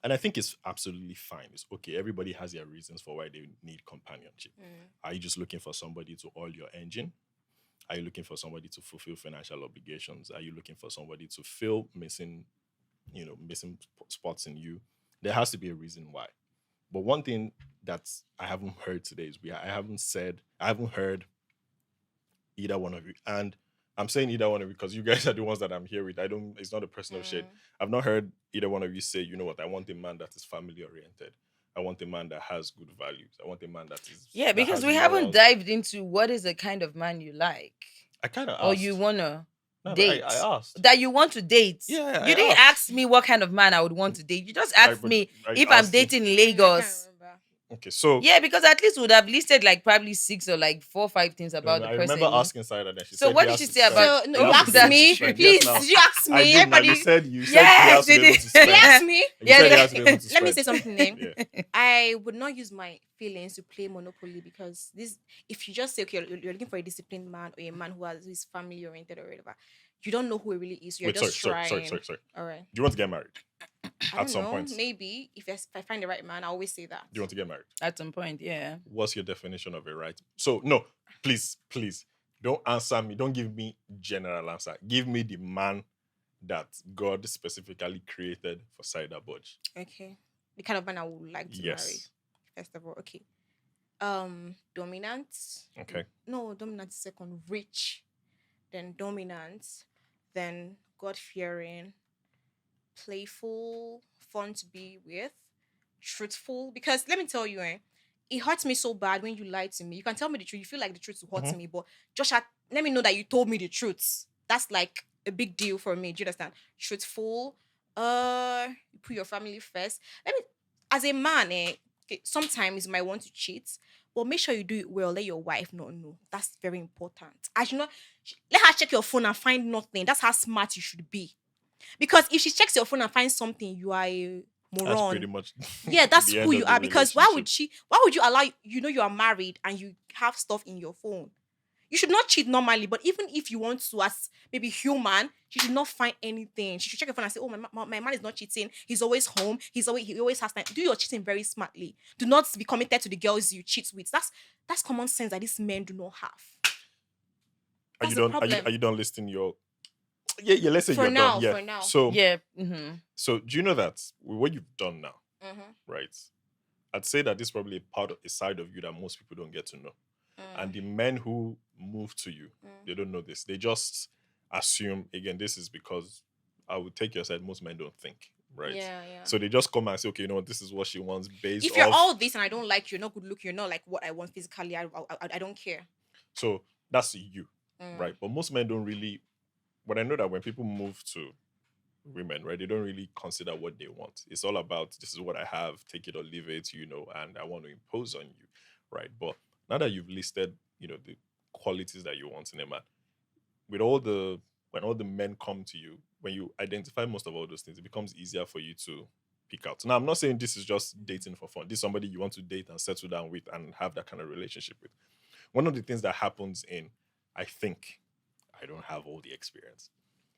And I think it's absolutely fine. It's okay. Everybody has their reasons for why they need companionship. Are you just looking for somebody to oil your engine? Are you looking for somebody to fulfill financial obligations? Are you looking for somebody to fill missing spots in you? There has to be a reason why. But one thing that I haven't heard today is I haven't heard either one of you. And I'm saying either one of you because you guys are the ones that I'm here with. It's not a personal shade. I've not heard either one of you say, you know what, I want a man that is family oriented. I want a man that has good values. I want a man that is... Yeah, because we haven't dived into what is the kind of man you like. I kind of asked. Or you want to No, date. I asked. That you want to date. Yeah, You I didn't asked. ask me what kind of man I would want to date. You just Right, asked but me I if I'm asked you. dating Lagos. Okay, so Yeah, because at least would have listed like probably six or like four, five things no, about no, the I remember person. asking Saida that she So said he what did has she to say spend. about So no, He you has to be asked able to me. that? spend. Yes, Please, now did you ask I me? did. Now Everybody, you said he Yes, has to they be able did. to did you spend. ask me? You Yeah, said he has to be able to Let me spend. say something. Eh? Yeah. I would not use my feelings to play Monopoly because this. If you just say okay, you're looking for a disciplined man or a man who is family oriented or whatever, you don't know who he really is. You're Wait, sorry, just sorry, sorry, trying. sorry, sorry. All right. Do you want to get married I at don't some know. point? Maybe if I find the right man, I always say that. Do you want to get married? at some point, yeah. What's your definition of a right? So no, please, please, don't answer me. Don't give me general answer. Give me the man that God specifically created for Saida Budge. Okay. The kind of man I would like to marry. Yes. First of all, okay. Dominant. Okay. No, dominant is second. Rich. Then dominant. Then God fearing. Playful. Fun to be with. Truthful. Because let me tell you, it hurts me so bad when you lie to me. You can tell me the truth. You feel like the truth will hurt Mhm. me, but just let me know that you told me the truth. That's like a big deal for me. Do you understand? Truthful. You put your family first. Let me, as a man, okay, sometimes you might want to cheat, but make sure you do it well. Let your wife not know. That's very important. As you know, let her check your phone and find nothing. That's how smart you should be. Because if she checks your phone and finds something, you are a That's pretty moron. much Yeah, that's the who end you of the are. Because why relationship. would she? Why would you allow? You know you are married and you have stuff in your phone. You should not cheat normally, but even if you want to, as maybe human, she should not find anything. She should check her phone and say, "Oh, my man is not cheating. He's always home. He always has time." Do your cheating very smartly. Do not be committed to the girls you cheat with. That's common sense that these men do not have. Are you That's the done? Are problem. you done listing your? Yeah, yeah. Let's say For you're done. now, Yeah. for now. So, Yeah. Mm-hmm. so do you know that with what you've done now, Mm-hmm. right? I'd say that this is probably a side of you that most people don't get to know. And Mm, the men who move to you, mm. they don't know this. They just assume, again, this is because I would take your side, most men don't think, right? Yeah, yeah. So they just come and say, okay, you know what, this is what she wants based If you're off. all this and I don't like you, you're not good looking, you're not like what I want physically, I don't care. So that's you, Mm, right? But most men don't really, but I know that when people move to women, right, they don't really consider what they want. It's all about this is what I have, take it or leave it, and I want to impose on you, right? But now that you've listed, the qualities that you want in a man, with all the when all the men come to you, when you identify most of all those things, it becomes easier for you to pick out. Now, I'm not saying this is just dating for fun. This is somebody you want to date and settle down with and have that kind of relationship with. One of the things that happens I think, I don't have all the experience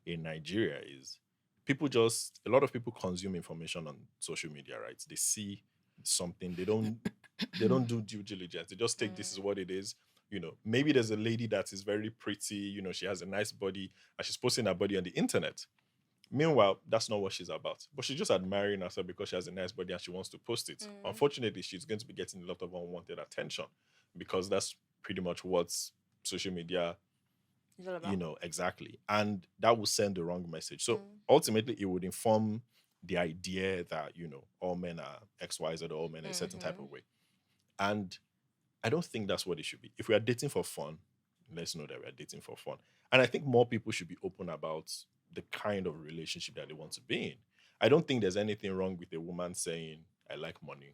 in Nigeria is a lot of people consume information on social media, right? They see something, they don't do due diligence. They just take this is mm, what it is. Maybe there's a lady that is very pretty, she has a nice body and she's posting her body on the internet. Meanwhile, that's not what she's about. But she's just admiring herself because she has a nice body and she wants to post it. mm. Unfortunately, she's going to be getting a lot of unwanted attention because that's pretty much what social media, It's all about. exactly. And that will send the wrong message. So Mm, ultimately, it would inform the idea that, all men are XYZ or all men are a certain type mm-hmm. of way. And I don't think that's what it should be. If we are dating for fun, let's know that we are dating for fun. And I think more people should be open about the kind of relationship that they want to be in. I don't think there's anything wrong with a woman saying, I like money,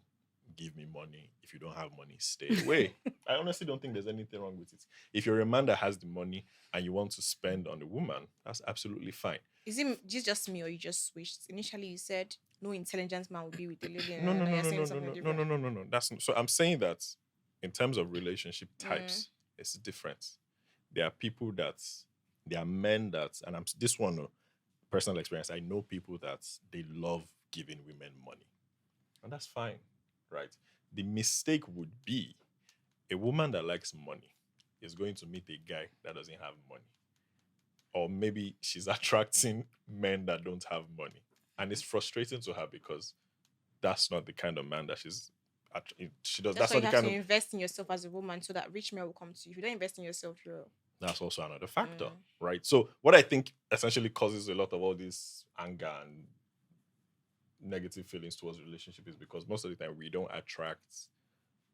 give me money. If you don't have money, stay away. I honestly don't think there's anything wrong with it. If you're a man that has the money and you want to spend on a woman, that's absolutely fine. Is it just me or you just switched? Initially, you said no intelligent man would be with a lady, No, and no, now no, you're no, saying no, no, something no, no, no, different. no, no, no. So I'm saying that in terms of relationship Mm, types, it's different. There are people that there are men that, and I'm this one personal experience. I know people that they love giving women money, and that's fine, right? The mistake would be a woman that likes money is going to meet a guy that doesn't have money, or maybe she's attracting men that don't have money, and it's frustrating to her because that's not the kind of man that she does. that's That's why not you the have kind to of. invest in yourself as a woman so that rich men will come to you. If you don't invest in yourself, you're. That's also another factor, Mm, right? So what I think essentially causes a lot of all this anger and negative feelings towards relationship is because most of the time we don't attract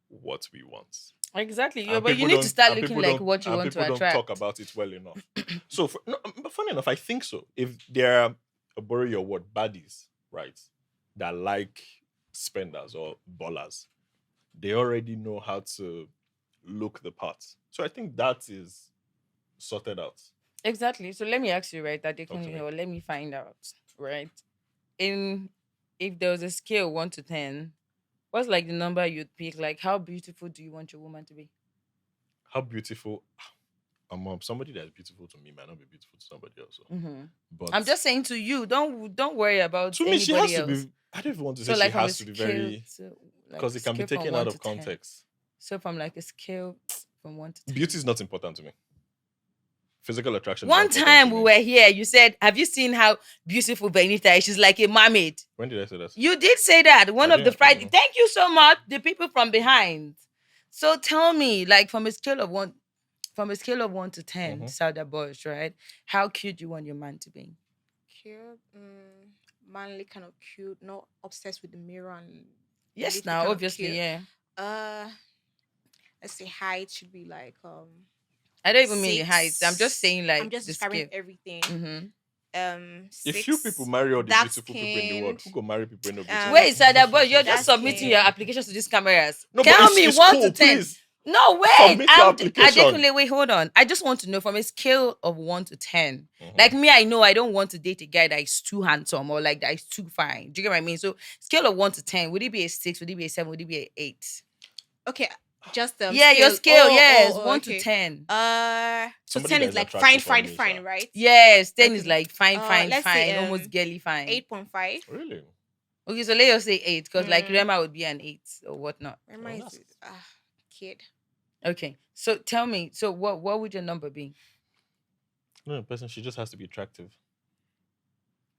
what we want, Exactly. Yeah, and but you people need to don't start and looking people like don't what you and want people to don't talk attract. about it well enough. So, no, but funny enough, I think so. If there are borrow your word baddies, right, that like spenders or ballers, they already know how to look the part. So I think that is sorted out. Exactly. So let me ask you, right, that they Talk to can, me. or let me find out, right? In If there was a scale 1 to 10, what's like the number you'd pick? Like, how beautiful do you want your woman to be? How beautiful. Somebody that's beautiful to me might not be beautiful to somebody else. So. Mm-hmm. But I'm just saying to you, don't worry about to me, she has anybody to else. be. I don't even want to say So she like from a has to be scale very, to like because it can be scale from taken out one of to ten. context. So from like a scale from 1 to 10. Beauty is not important to me. Physical attraction is not One important to time we me. were here, you said, "Have you seen how beautiful Benita is? She's like a mermaid." When did I say that? You did say that one I of the didn't. Friday. Thank you so much, the people from behind. So tell me, like from a scale of 1 to 10, Mhm. Sauda Boys, right? How cute you want your man to be? Cute, manly, kind of cute, not obsessed with the mirror and Yes, lipstick, now kind of obviously, cute. yeah. Uh, let's say height should be like I don't even mean the height. I'm just 6. saying I'm like just the describing scale. everything. Mm-hmm. If few people 6, marry all the dark beautiful people in the world, skinned, who go marry people in the beautiful? Wait, Sada boy, you're just dark submitting your skinned. applications to these cameras. No, but Tell me it's one to cool. ten. Please No, wait. submit your application. Adekunle, wait, hold on. I just want to know from a scale of 1 to 10. Like Mhm. me, I know I don't want to date a guy that is too handsome or like that is too fine. Do you get what I mean? So scale of 1 to 10, would it be a 6? Would it be a 7? Would it be a 8? Okay, just Yeah, your scale. scale, yes, Oh, one to okay. 10. So Somebody 10 that is is like fine, attractive for fine, me, sha. fine, right? Yes, 10 is Okay. like fine, fine, Let's say fine, almost girly fine. 8.5. Really? Okay, so let us say 8, because like Mm, Rema would be an 8 or whatnot. where am Oh, I? that's Kid. Okay, so tell me, so what would your number be? no person. She just has to be attractive.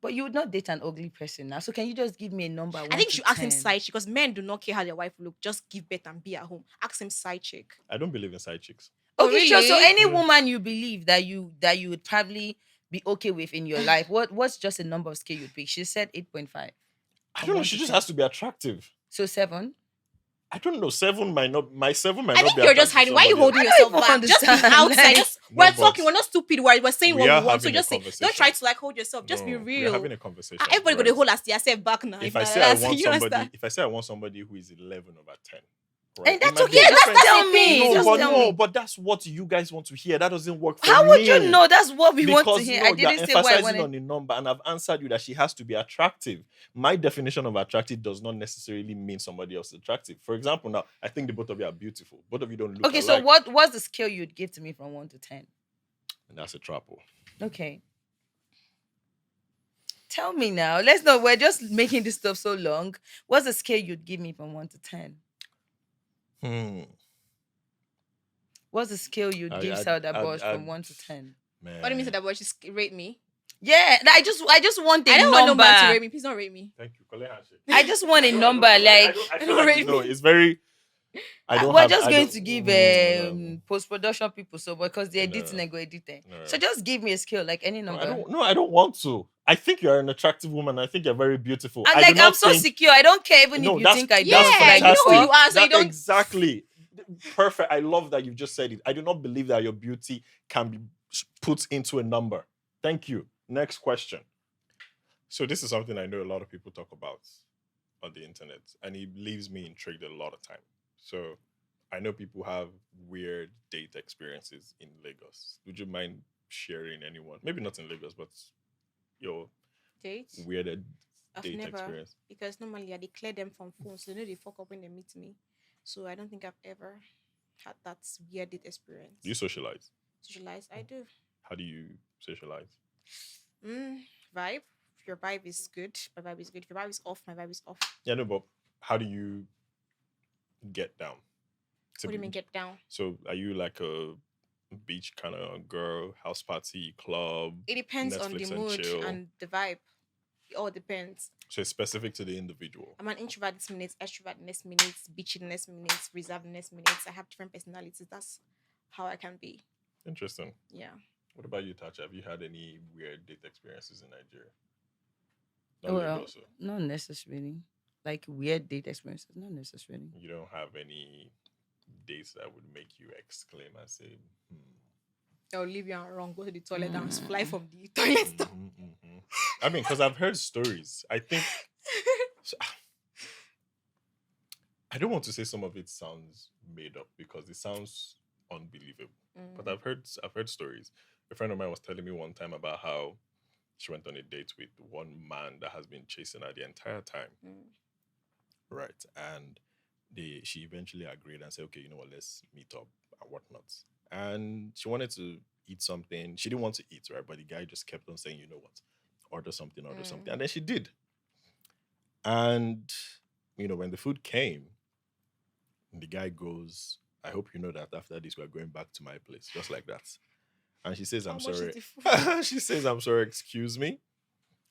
But you would not date an ugly person now. So can you just give me a number I 1 think you to should ask him 10? side chick because men do not care how their wife look. Just give birth and be at home. Ask him side chick. I don't believe in side chicks. Oh, Okay, sure. So really? any Yeah. woman you believe that you would probably be okay with in your life, what's just a number of scale you'd pick? She said 8.5 I from don't know. 1 She to just 10. has to be attractive. So 7? I don't know. 7 might not. My 7 might I not think be you're just attractive to hiding. Why are you somebody else. holding I don't yourself even back? Just be understand. outside. Like, Just No, we're but talking. We're not stupid. We're saying we what we are want. So having a just say. Don't try conversation. to like hold yourself. Just be No, we are real. having a conversation. Everybody got Right? to hold us yourself back now. If Now I say I that's want you understand. somebody, if I say I want somebody who is 11 over 10, right? and It that's might be okay. a Yeah, Just different. that's tell a me. thing. No, Just but tell no, me. but that's what you guys want to hear. That doesn't work for How would you me. know that's what we want to Because hear? no, I you're didn't say what I emphasizing wanted. on a number, and I've answered you that she has to be attractive. My definition of attractive does not necessarily mean somebody else is attractive. For example, now I think the both of you are beautiful. Both of you don't look Okay, so alike, what's the scale you'd give to me from 1 to 10? and that's a trouble. Okay. Tell me now. Let's know. We're just making this stuff so long. What's the scale you'd give me from 1 to 10? Hmm. What's the scale you'd give I, Sauda I, Bosch I, from 1 to 10? What do you mean man. that boy just rate me? Yeah, I just want a I don't want no number. man to rate me. Please don't rate me. Thank you. Collect handshake. I just want a I number. don't, Like I I feel don't like rate no, me. it's very. I don't we're have. just I going don't. to give No, post production people so because they're no, editing and go edit it. no. So just give me a scale, like any No, I number. don't. No, I don't want to. I think you're an attractive woman. I think you're very beautiful. And I do like I'm not so think. secure. I don't care even if No, you that's think I that's don't. Yeah, Like you know who fantastic. you are, so you don't. Exactly perfect. I love that you just said it. I do not believe that your beauty can be put into a number. Thank you. Next question. So this is something I know a lot of people talk about on the internet, and it leaves me intrigued a lot of time. So I know people have weird date experiences in Lagos. Would you mind sharing anyone? Maybe not in Lagos, but your Date? weirded I've date never. experience. Because normally I declare them from phone, so they know they fuck up when they meet me. So I don't think I've ever had that weird date experience. Do you socialize? Socialize? I do. How do you socialize? Mm, vibe. If your vibe is good, my vibe is good. If your vibe is off, my vibe is off. Yeah, no, but how do you get down? What do you mean get down? So are you like a beach kind of girl, house party, club, It depends on the Netflix and mood chill? and the vibe. It all depends. So it's specific to the individual. I'm an introvert this minute, extrovert the next minute, beachy the next minute, reserved the next minute. I have different personalities. That's how I can be. Interesting. Yeah. What about you, Tacha? Have you had any weird date experiences in Nigeria? Not Well, Lagos, so not necessarily. Like weird date experiences, not necessarily. you don't have any dates that would make you exclaim and say, I'll leave you wrong. Go to the toilet and Mm. fly from the toilet. I mean, because I've heard stories. I think I don't want to say some of it sounds made up because it sounds unbelievable. But Mm, I've heard stories. A friend of mine was telling me one time about how she went on a date with one man that has been chasing her the entire time. mm. Right. And she eventually agreed and said, okay, you know what, let's meet up and whatnot. And she wanted to eat something. She didn't want to eat, right? But the guy just kept on saying, you know what, order something, order something. Mm. And then she did. And, when the food came, the guy goes, I hope you know that after this, we're going back to my place, just like that. And she says, How I'm much is sorry. the food? She says, I'm sorry, excuse me.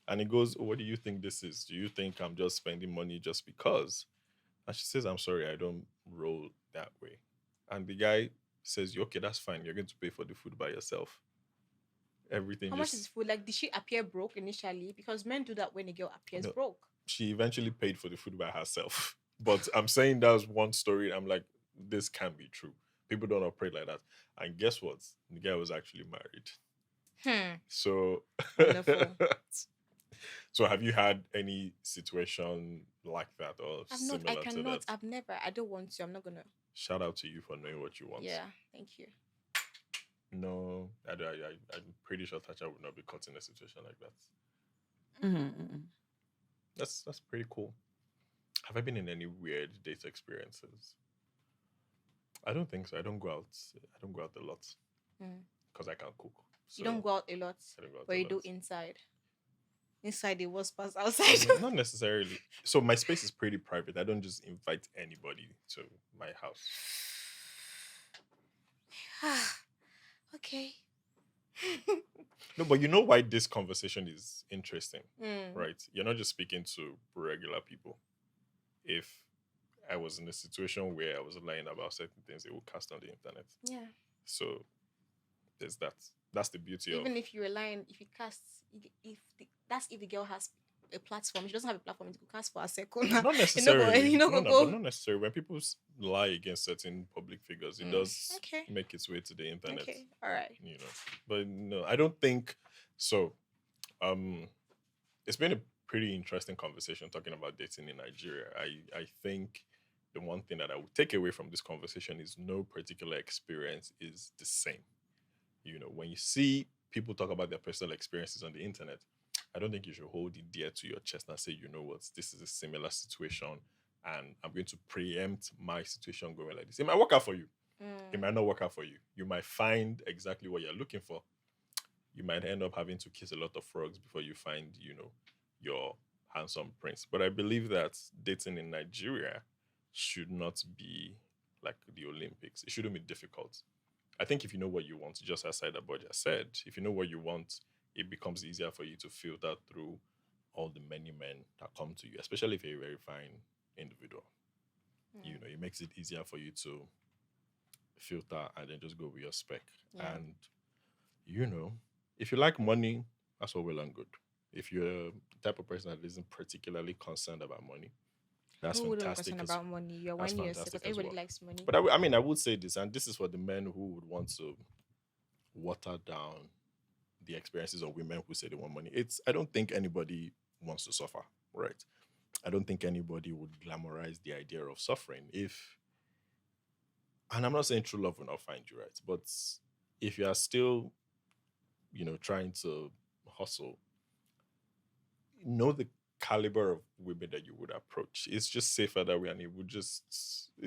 And he goes, what do you think this is? Do you think I'm just spending money just because? And she says, I'm sorry, I don't roll that way. And the guy says, okay, that's fine. You're going to pay for the food by yourself. Everything How much is the just, food? Like, did she appear broke initially? Because men do that when a girl appears no, broke. she eventually paid for the food by herself. But I'm saying that was one story. I'm like, this can't be true. People don't operate like that. And guess what? The guy was actually married. Hmm. So, Wonderful. so have you had any situation like that or I've not. I similar to cannot. that? I've never. I don't want to. I'm not gonna. Shout out to you for knowing what you want. Yeah. Thank you. No, I'm pretty sure Tacha would not be caught in a situation like that. Mhm. That's pretty cool. Have I been in any weird date experiences? I don't think so. I don't go out. I don't go out a lot Mm. because I can't cook. You don't So go out a lot, I don't go out but a you lot. do inside. Inside the worst parts outside. Not necessarily. So my space is pretty private. I don't just invite anybody to my house. Okay. No, but you know why this conversation is interesting, Mm. right? You're not just speaking to regular people. If I was in a situation where I was lying about certain things, it would cast on the internet. Yeah. So there's that. That's the beauty of Even if you rely on, if it casts, that's if the girl has a platform. She doesn't have a platform. It could cast for a second. not You know, go. necessarily, You know, no, go no, but go. not necessarily. When people lie against certain public figures, it Mm. does Okay. make its way to the internet, Okay. All right. you know. But no, I don't think so. Um, it's been a pretty interesting conversation talking about dating in Nigeria. I think the one thing that I would take away from this conversation is no particular experience is the same. When you see people talk about their personal experiences on the internet, I don't think you should hold it dear to your chest and say, you know what, this is a similar situation, and I'm going to preempt my situation going like this. It might work out for you. It Mm. might not work out for you. You might find exactly what you're looking for. You might end up having to kiss a lot of frogs before you find, your handsome prince. But I believe that dating in Nigeria should not be like the Olympics. It shouldn't be difficult. I think if you know what you want, just as Saida Bodja said, if you know what you want, it becomes easier for you to filter through all the many men that come to you, especially if you're a very fine individual. Mm. It makes it easier for you to filter and then just go with your spec. Yeah. And, you know, if you like money, that's all well and good. If you're the type of person that isn't particularly concerned about money, that's Who wouldn't be concerned fantastic. about money? You're That's whining yourself fantastic because as everybody well. likes money. But I mean, I would say this, and this is for the men who would want to water down the experiences of women who say they want money. I don't think anybody wants to suffer, right? I don't think anybody would glamorize the idea of suffering. And I'm not saying true love will not find you, right? But if you are still, trying to hustle, know the caliber of women that you would approach. It's just safer that way, and it's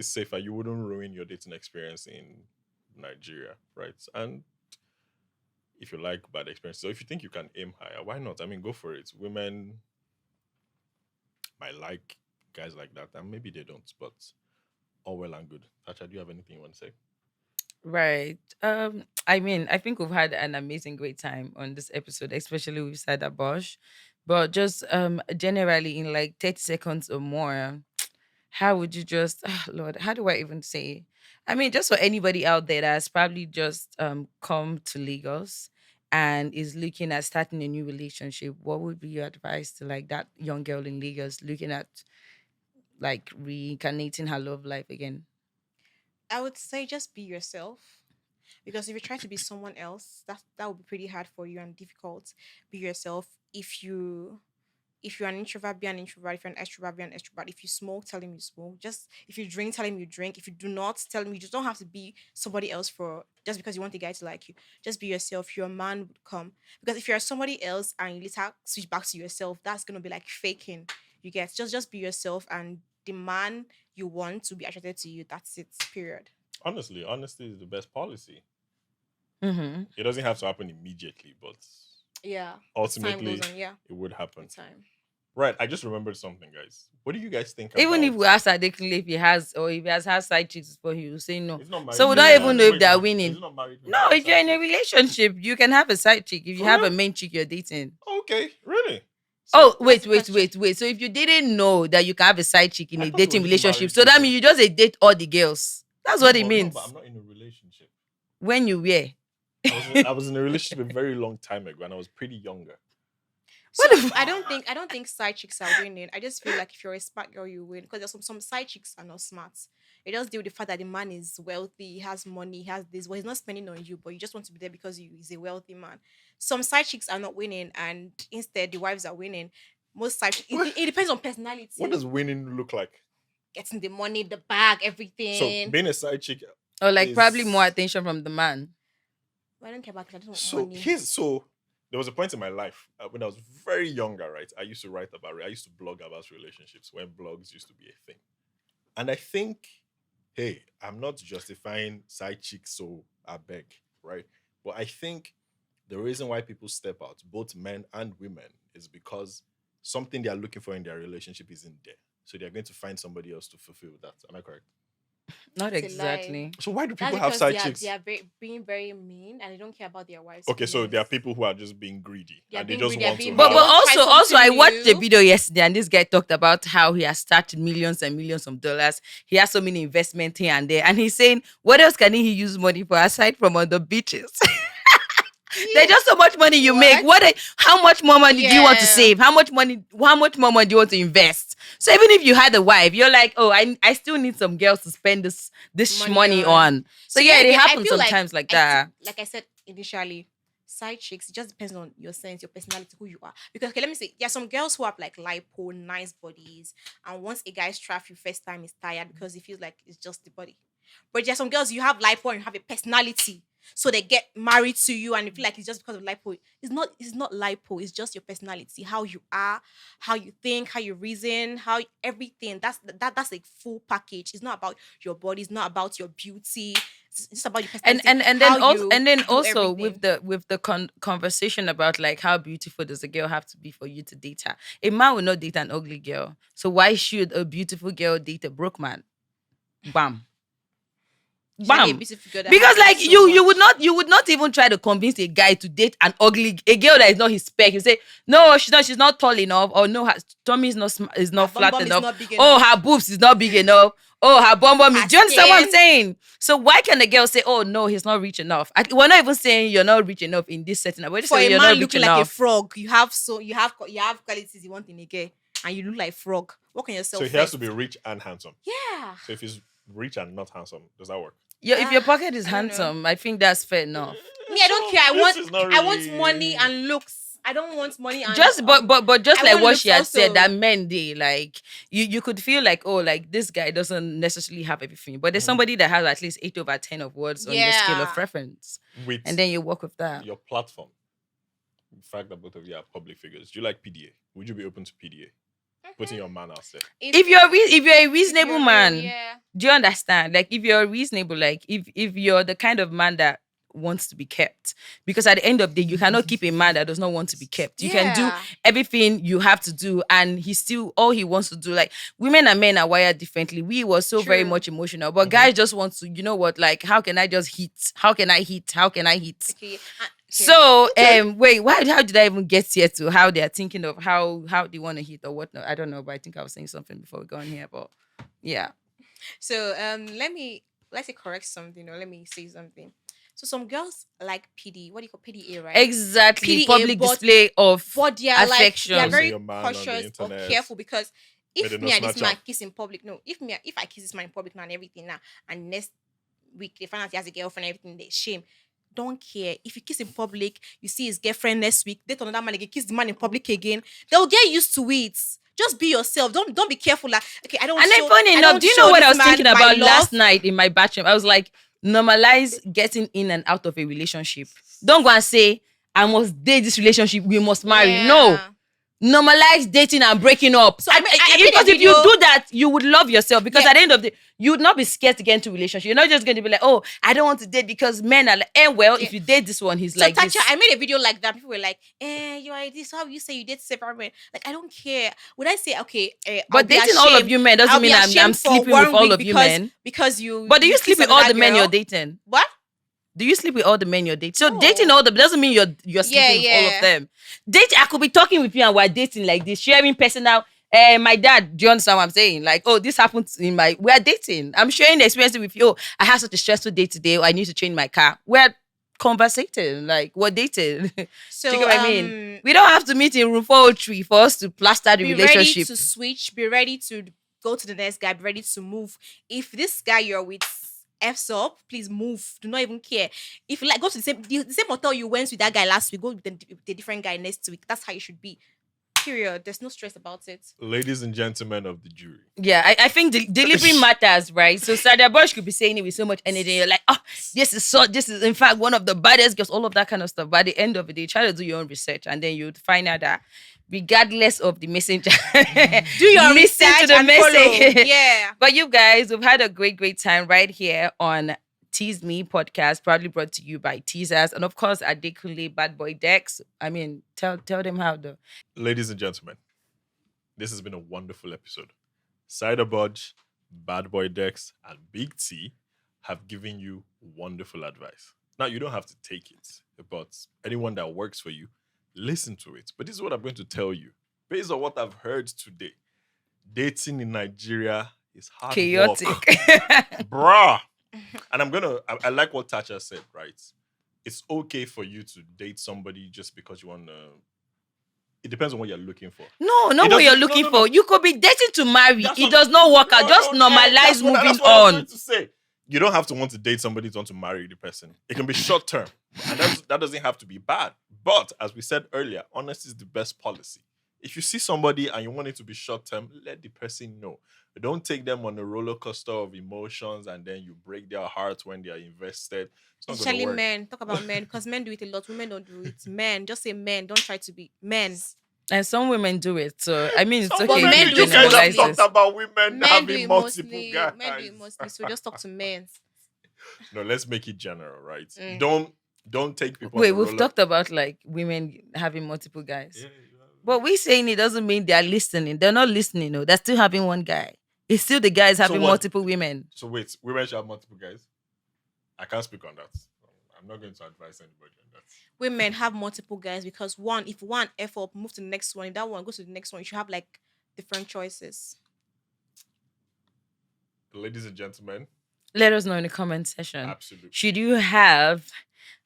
safer. You wouldn't ruin your dating experience in Nigeria, right? And if you like bad experiences, or if you think you can aim higher, why not? I mean, go for it. Women might like guys like that, and maybe they don't, but all well and good. Tacha, do you have anything you want to say? Right. I mean, I think we've had an amazing great time on this episode, especially with Sada Bosch. But just generally in like 30 seconds or more, how would you just Lord, how do I even say? I mean, just for anybody out there that's probably just come to Lagos and is looking at starting a new relationship, what would be your advice to like that young girl in Lagos looking at like reincarnating her love life again? I would say just be yourself. Because if you try to be someone else, that would be pretty hard for you and difficult. Be yourself. If you're an introvert, be an introvert. If you're an extrovert, be an extrovert. If you smoke, tell him you smoke. Just if you drink, tell him you drink. If you do not, tell him you just don't have to be somebody else for just because you want the guy to like you. Just be yourself. Your man would come. Because if you're somebody else and you later switch back to yourself, that's gonna be like faking. You get just be yourself and the man you want to be attracted to you. That's it. Period. Honestly, honesty is the best policy. Mm-hmm. It doesn't have to happen immediately, but Yeah. As time goes ultimately on, yeah. it would happen. With time. Right. I just remembered something, guys. What do you guys think Even about? if we ask Adekunle if he has or if he has had side chicks before, he will say no. He's not married. So we to don't a even man. know if Wait they are now. winning. He's not married. No, if you're in a relationship, you can have a side chick if you For have a real? main chick you're dating. Okay, really? Oh, What's the wait. question? So if you didn't know that you can have a side chick in I a thought we dating were just relationship, married so that people. means you just date all the girls. That's what it No, means. but I'm not in a relationship. When you were. I was in a relationship a very long time ago, and I was pretty younger. So What the I don't think side chicks are winning. I just feel like if you're a smart girl, you win. Because there's some side chicks are not smart. They just deal with the fact that the man is wealthy, he has money, he has this. Well, he's not spending on you, but you just want to be there because he's a wealthy man. Some side chicks are not winning, and instead the wives are winning. Most side chicks, it depends on personality. What does winning look like? Getting the money, the bag, So everything. being a side chick. Or like is- probably more attention from the man. I don't care about that. I just want So money. there was a point in my life when I was very younger, right? I used to write about it. I used to blog about relationships when blogs used to be a thing. And I think, hey, I'm not justifying side chicks, so I beg, right? But I think the reason why people step out, both men and women, is because something they are looking for in their relationship isn't there. So they're going to find somebody else to fulfill that. Am I correct? Not It's a lie. exactly. So why do That's people have because side they are, chicks? they are being very mean and they don't care about their wives. Okay, so there are feelings. people who are just being greedy They are and they being just greedy, they are want to being- But They have. want to try also I something watched the new. video yesterday and this guy talked about how he has started millions and millions of dollars. He has so many investments here and there. And he's saying, what else can he use money for aside from on the beaches? There's just so much money you make. How much more money do you want to Yeah. save? How much more money do you want to invest? So even if you had a wife, you're like, oh, I still need some girls to spend this money on. So yeah, it I happens feel sometimes like I that. like I said initially, side chicks, it just depends on your sense, your personality, who you are. Because okay, let me say, there are some girls who have like lipo, nice bodies, and once a guy's trap you first time, is tired because he feels like it's just the body. But there are some girls you have lipo and you have a personality. So they get married to you and you feel like it's just because of lipo. It's not lipo, it's just your personality, how you are, how you think, how you reason, how everything. That's a full package. It's not about your body, it's not about your beauty. It's just about your and personality. and then how also you and then do also everything. with the conversation about like how beautiful does a girl have to be for you to date her. A man will not date an ugly girl, so why should a beautiful girl date a broke man? Bam. It's like a Bam. beautiful girl that Because has like so you would much. not even try to convince a guy to date a girl that is not his spec. You say no, she's not tall enough, or no, her tummy is Her not bum flat bum is enough. not big Oh, enough. her boobs is not big enough. Oh, her bum bum. Her Do you understand what I'm skin. saying? So why can the girl say, oh no, he's not rich enough? We're not even saying you're not rich enough in this setting. We're just For saying a you're man not rich looking like a enough. frog, you have qualities you want in a girl, and you look like frog. Work on yourself. So he has first. to be rich and handsome. Yeah. So if he's rich and not handsome, does that work? If your pocket is I don't know. handsome, I think that's fair enough. Me, I don't care. This is not I want really- money and looks. I don't want money and Just but just I like want what looks she had said, also. that men they like you could feel like, oh, like this guy doesn't necessarily have everything, but there's somebody that has at least 8/10 of words on your scale of Yeah. preference, With and then you work with that. your platform, the fact that both of you are public figures, do you like PDA? Would you be open to PDA? Putting your man out there. If you're a reasonable you're real, man, yeah. do you understand? Like if you're reasonable, like if you're the kind of man that wants to be kept, because at the end of the day, you cannot keep a man that does not want to be kept. You can do Yeah. everything you have to do, and he still all he wants to do. Like women and men are wired differently. We were so very True. much emotional, but guys just want to, you know what? Like how can I just hit? How can I hit? How can I hit? Okay. So wait, how did I even get here to how they're thinking of how they want to hit or whatnot? I don't know, but I think I was saying something before we go on here, but yeah. So let's say correct something or let me say something. So some girls like PD. What do you call PDA, right? Exactly. PDA, Public but- display of But they are like affection. they are Posting very your man on the cautious or internet. careful because Where if they me no and this snatch man am. kiss in public, no, if I kiss this man in public now and everything now, and next week they find out he has a girlfriend and everything, they shame. don't care. If you kiss in public, you see his girlfriend next week, date another man again, kiss the man in public again. They'll get used to it. Just be yourself. Don't be careful. Like, okay, And then funny I enough, don't do you know show what I this was man thinking my about love. last night in my bathroom? I was like, normalize getting in and out of a relationship. Don't go and say, I must date this relationship, we must marry. No. Yeah. Normalize dating and breaking up. So I made a because if you video. do that, you would love yourself. Because Yeah. at the end of the day, you would not be scared to get into a relationship. You're not just going to be like, oh, I don't want to date because men are like, well, Yeah. if you date this one, he's So like Tacha, this. I made a video like that. People were like, you are this. How you say you date separate men? Like, I don't care. Would I say, okay, But dating all of you men doesn't I'll be mean I'm ashamed for sleeping with 1 all week of you men. because you. But do you sleep kiss with all another the men you're girl? dating? What? Do you sleep with all the men you're dating? So No. dating all them doesn't mean you're sleeping with all Yeah. of them. I could be talking with you and we're dating like this, sharing personal. My dad, do you understand what I'm saying? Like, oh, this happened we're dating. I'm sharing the experience with you. Oh, I had such a stressful day today. Oh, I need to change my car. We're conversating, like we're dating. So Do you get what I mean? We don't have to meet in room 403 for us to plaster the be relationship. ready to switch. Be ready to go to the next guy. Be ready to move. If this guy you're with F's up, please move. Do not even care. If you like, go to the same hotel you went with that guy last week. Go with the different guy next week. That's how you should be. Period. There's no stress about it. Ladies and gentlemen of the jury. Yeah, I think delivery matters, right? So Saida Bush could be saying it with so much energy. You're like, oh, this is in fact one of the baddest girls, all of that kind of stuff. But at the end of the day, try to do your own research, and then you'd find out that regardless of the messenger, Do your listen research to the and message. follow. Yeah. But you guys, we've had a great time right here on Tease Me podcast, proudly brought to you by Teezers, and of course Adekunle Bad Boy Dex. I mean, tell them how though. Ladies and gentlemen, this has been a wonderful episode. Cider Budge, Bad Boy Dex, and Big T have given you wonderful advice. Now, you don't have to take it, but anyone that works for you, listen to it. But this is what I'm going to tell you. Based on what I've heard today, dating in Nigeria is hard Chaotic. work. Bruh. And I like what Tacha said, right? It's okay for you to date somebody just because you want to. It depends on what you're looking for. No, not what you're looking for. You could be dating to marry. That's It what- does not work out. Just normalize that's what moving I was going on. to say. You don't have to want to date somebody to want to marry the person. It can be short term. And that doesn't have to be bad. But as we said earlier, honesty is the best policy. If you see somebody and you want it to be short term, let the person know. Don't take them on a roller coaster of emotions and then you break their heart when they are invested. It's not gonna Especially work. men. Talk about men because men do it a lot. Women don't do it. Men, just say men. Don't try to be men. And some women do it. So I mean, it's Some okay. women men to do you it guys have generalize mostly. talked this. about women Men do having it multiple mostly. guys. Men do it mostly. So just talk to men. No, let's make it general, right? Mm. Don't take people. Wait, on the we've roller- talked about like women having multiple guys. Yeah, But we saying it doesn't mean they're listening. They're not listening. No, they're still having one guy. It's still the guys having what? multiple women. So wait, women should have multiple guys? I can't speak on that. I'm not going to advise anybody on that. Women have multiple guys because if one F up, move to the next one. If that one goes to the next one, you should have like different choices. Ladies and gentlemen, Let us know in the comment section. absolutely. Should you have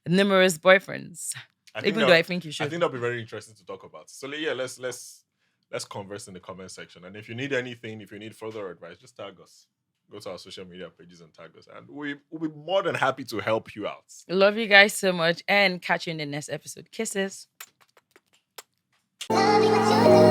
numerous boyfriends? I think Even though I think you should. I think that'll be very interesting to talk about. So yeah, let's converse in the comment section. And if you need anything, if you need further advice, just tag us. Go to our social media pages and tag us. And we'll be more than happy to help you out. Love you guys so much and catch you in the next episode. Kisses. Love you, what you do.